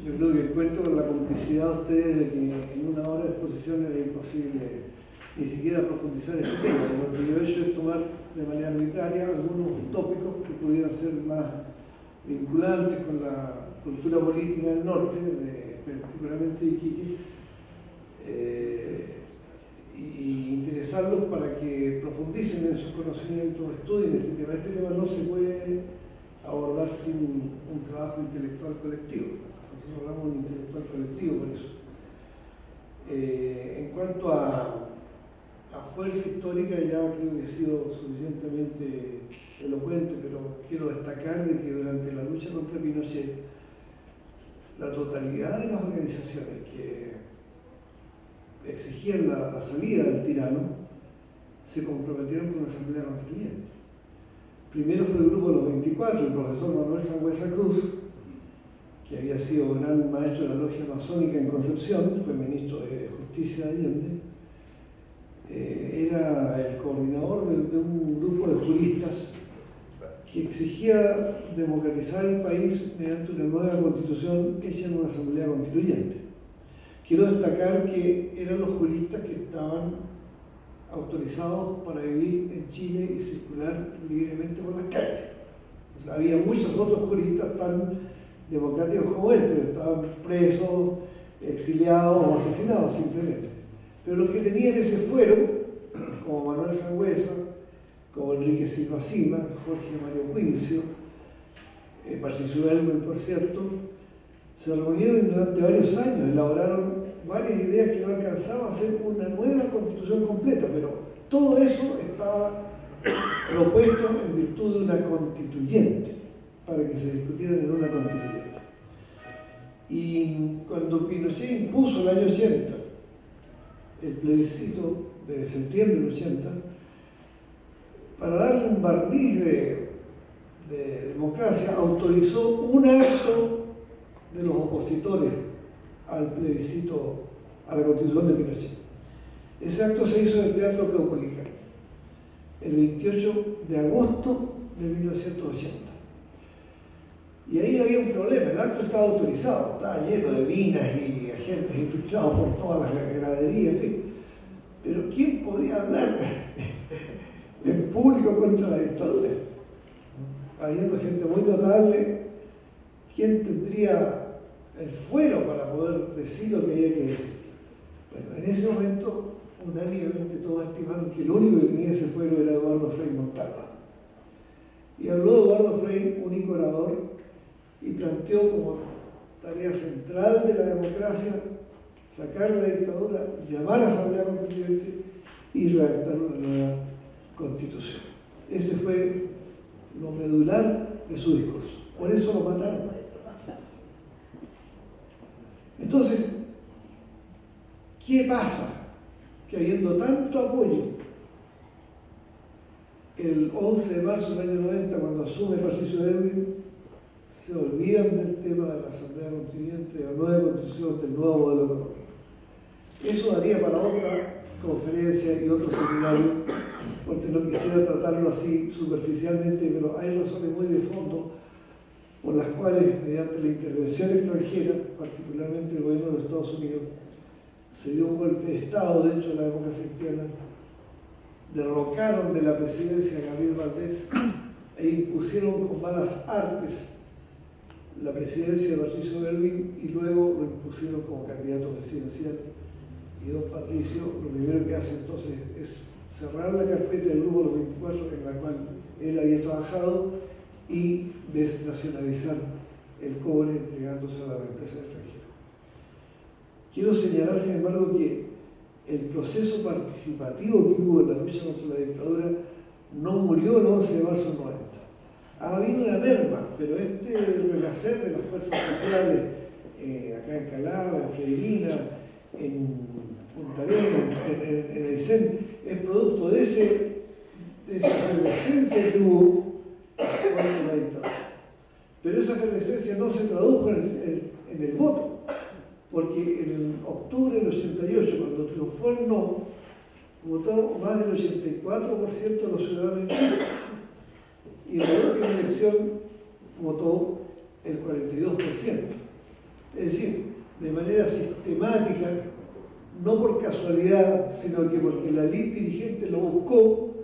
Yo creo que cuento con la complicidad de ustedes de que en una hora de exposición era imposible ni siquiera profundizar este tema. Lo que yo he hecho es tomar de manera arbitraria algunos tópicos que pudieran ser más vinculantes con la cultura política del norte, particularmente de Iquique, y interesarlos para que profundicen en sus conocimientos, estudien este tema. Este tema no se puede abordar sin un trabajo intelectual colectivo. Nosotros hablamos de un intelectual colectivo por eso. En cuanto a fuerza histórica, ya creo que he sido suficientemente elocuente, pero quiero destacar de que durante la lucha contra Pinochet, la totalidad de las organizaciones que exigían la salida del tirano se comprometieron con la Asamblea Constituyente. Primero fue el grupo de los 24, el profesor Manuel Sangüesa Cruz, que había sido gran maestro de la logia masónica en Concepción, fue ministro de Justicia de Allende, era el coordinador de un grupo de juristas que exigía democratizar el país mediante una nueva constitución hecha en una asamblea constituyente. Quiero destacar que eran los juristas que estaban autorizados para vivir en Chile y circular libremente por las calles. O sea, había muchos otros juristas tan democráticos como él, pero estaban presos, exiliados o asesinados simplemente. Pero los que tenían ese fuero, como Manuel Sangüesa, como Enrique Silva Sima, Jorge Mario Quincio, Patricio Elmer, por cierto, se reunieron durante varios años, elaboraron varias ideas que no alcanzaban a hacer una nueva constitución completa, pero todo eso estaba propuesto en virtud de una constituyente, para que se discutiera en una constituyente. Y cuando Pinochet impuso el año 80, el plebiscito de septiembre del 80, para darle un barniz de democracia, autorizó un acto de los opositores al plebiscito, a la constitución de Pinochet. Ese acto se hizo en el Teatro Caupolicán, el 28 de agosto de 1980. Y ahí había un problema, el acto estaba autorizado, estaba lleno de minas y agentes infiltrados por todas las graderías, en fin. Pero ¿quién podía hablar en público contra la dictadura? Habiendo gente muy notable, ¿quién tendría el fuero para poder decir lo que había que decir? Bueno, en ese momento, unánimemente todos estimaron que el único que tenía ese fuero era Eduardo Frei Montalva. Y habló Eduardo Frei, único orador, y planteó como tarea central de la democracia sacar la dictadura, llamar a Asamblea Constituyente y redactar una nueva constitución. Ese fue lo medular de su discurso. Por eso lo mataron. Entonces, ¿qué pasa? Que habiendo tanto apoyo, el 11 de marzo del año 90, cuando asume Patricio Aylwin, se olvidan del tema de la Asamblea Constituyente, de la nueva Constitución, del nuevo modelo económico. Eso daría para otra conferencia y otro seminario, porque no quisiera tratarlo así superficialmente, pero hay razones muy de fondo por las cuales, mediante la intervención extranjera, particularmente el gobierno de los Estados Unidos, se dio un golpe de Estado dentro de la democracia cristiana, derrocaron de la presidencia a Gabriel Valdés e impusieron con malas artes la presidencia de Patricio Aylwin y luego lo impusieron como candidato presidencial. Y don Patricio lo primero que hace entonces es cerrar la carpeta del grupo de los 24 en la cual él había trabajado y desnacionalizar el cobre entregándose a la empresa extranjera. Quiero señalar, sin embargo, que el proceso participativo que hubo en la lucha contra la dictadura no murió el 11 de marzo del 90. Ha habido una merma, pero este renacer de las fuerzas sociales, acá en Calama, en Freirina, en Punta Arenas, en Aysén, es producto de esa efervescencia que hubo contra la dictadura. Pero esa efervescencia no se tradujo en el voto, porque en el octubre del 88, cuando triunfó el no, votó más del 84% de los ciudadanos y en la última elección votó el 42%. Es decir, de manera sistemática, no por casualidad, sino que porque la élite dirigente lo buscó,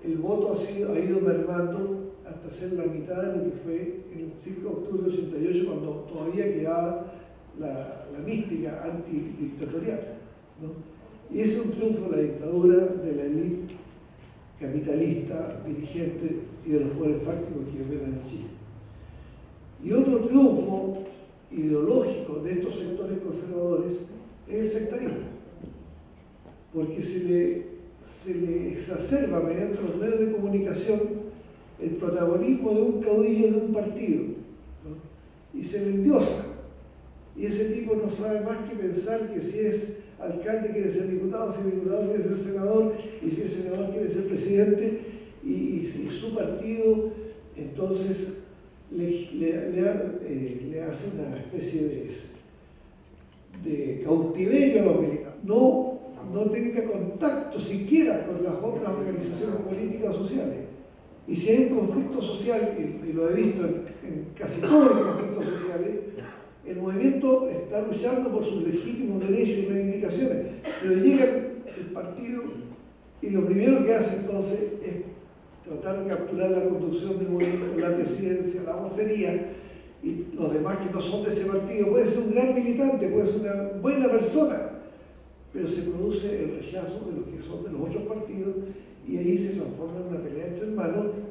el voto ha ido mermando hasta ser la mitad de lo que fue el 5 de octubre del 88, cuando todavía quedaba la mística antidictatorial, ¿no? Y ese es un triunfo de la dictadura, de la élite capitalista, dirigente y de los poderes fácticos que operan en Chile. Y otro triunfo ideológico de estos sectores conservadores es el sectarismo, porque se le exacerba mediante los medios de comunicación el protagonismo de un caudillo de un partido, ¿no? Y se le endiosa. Y ese tipo no sabe más que pensar que si es alcalde quiere ser diputado, si es diputado quiere ser senador, y si es senador quiere ser presidente, y su partido entonces le hace una especie de cautiverio a los militares. No tenga contacto siquiera con las otras organizaciones políticas o sociales. Y si hay un conflicto social, y lo he visto en casi todos los conflictos sociales, el movimiento está luchando por sus legítimos derechos y reivindicaciones, pero llega el partido y lo primero que hace entonces es tratar de capturar la conducción del movimiento, la presidencia, la vocería, y los demás que no son de ese partido. Puede ser un gran militante, puede ser una buena persona, pero se produce el rechazo de los que son de los otros partidos y ahí se transforma en una pelea entre hermanos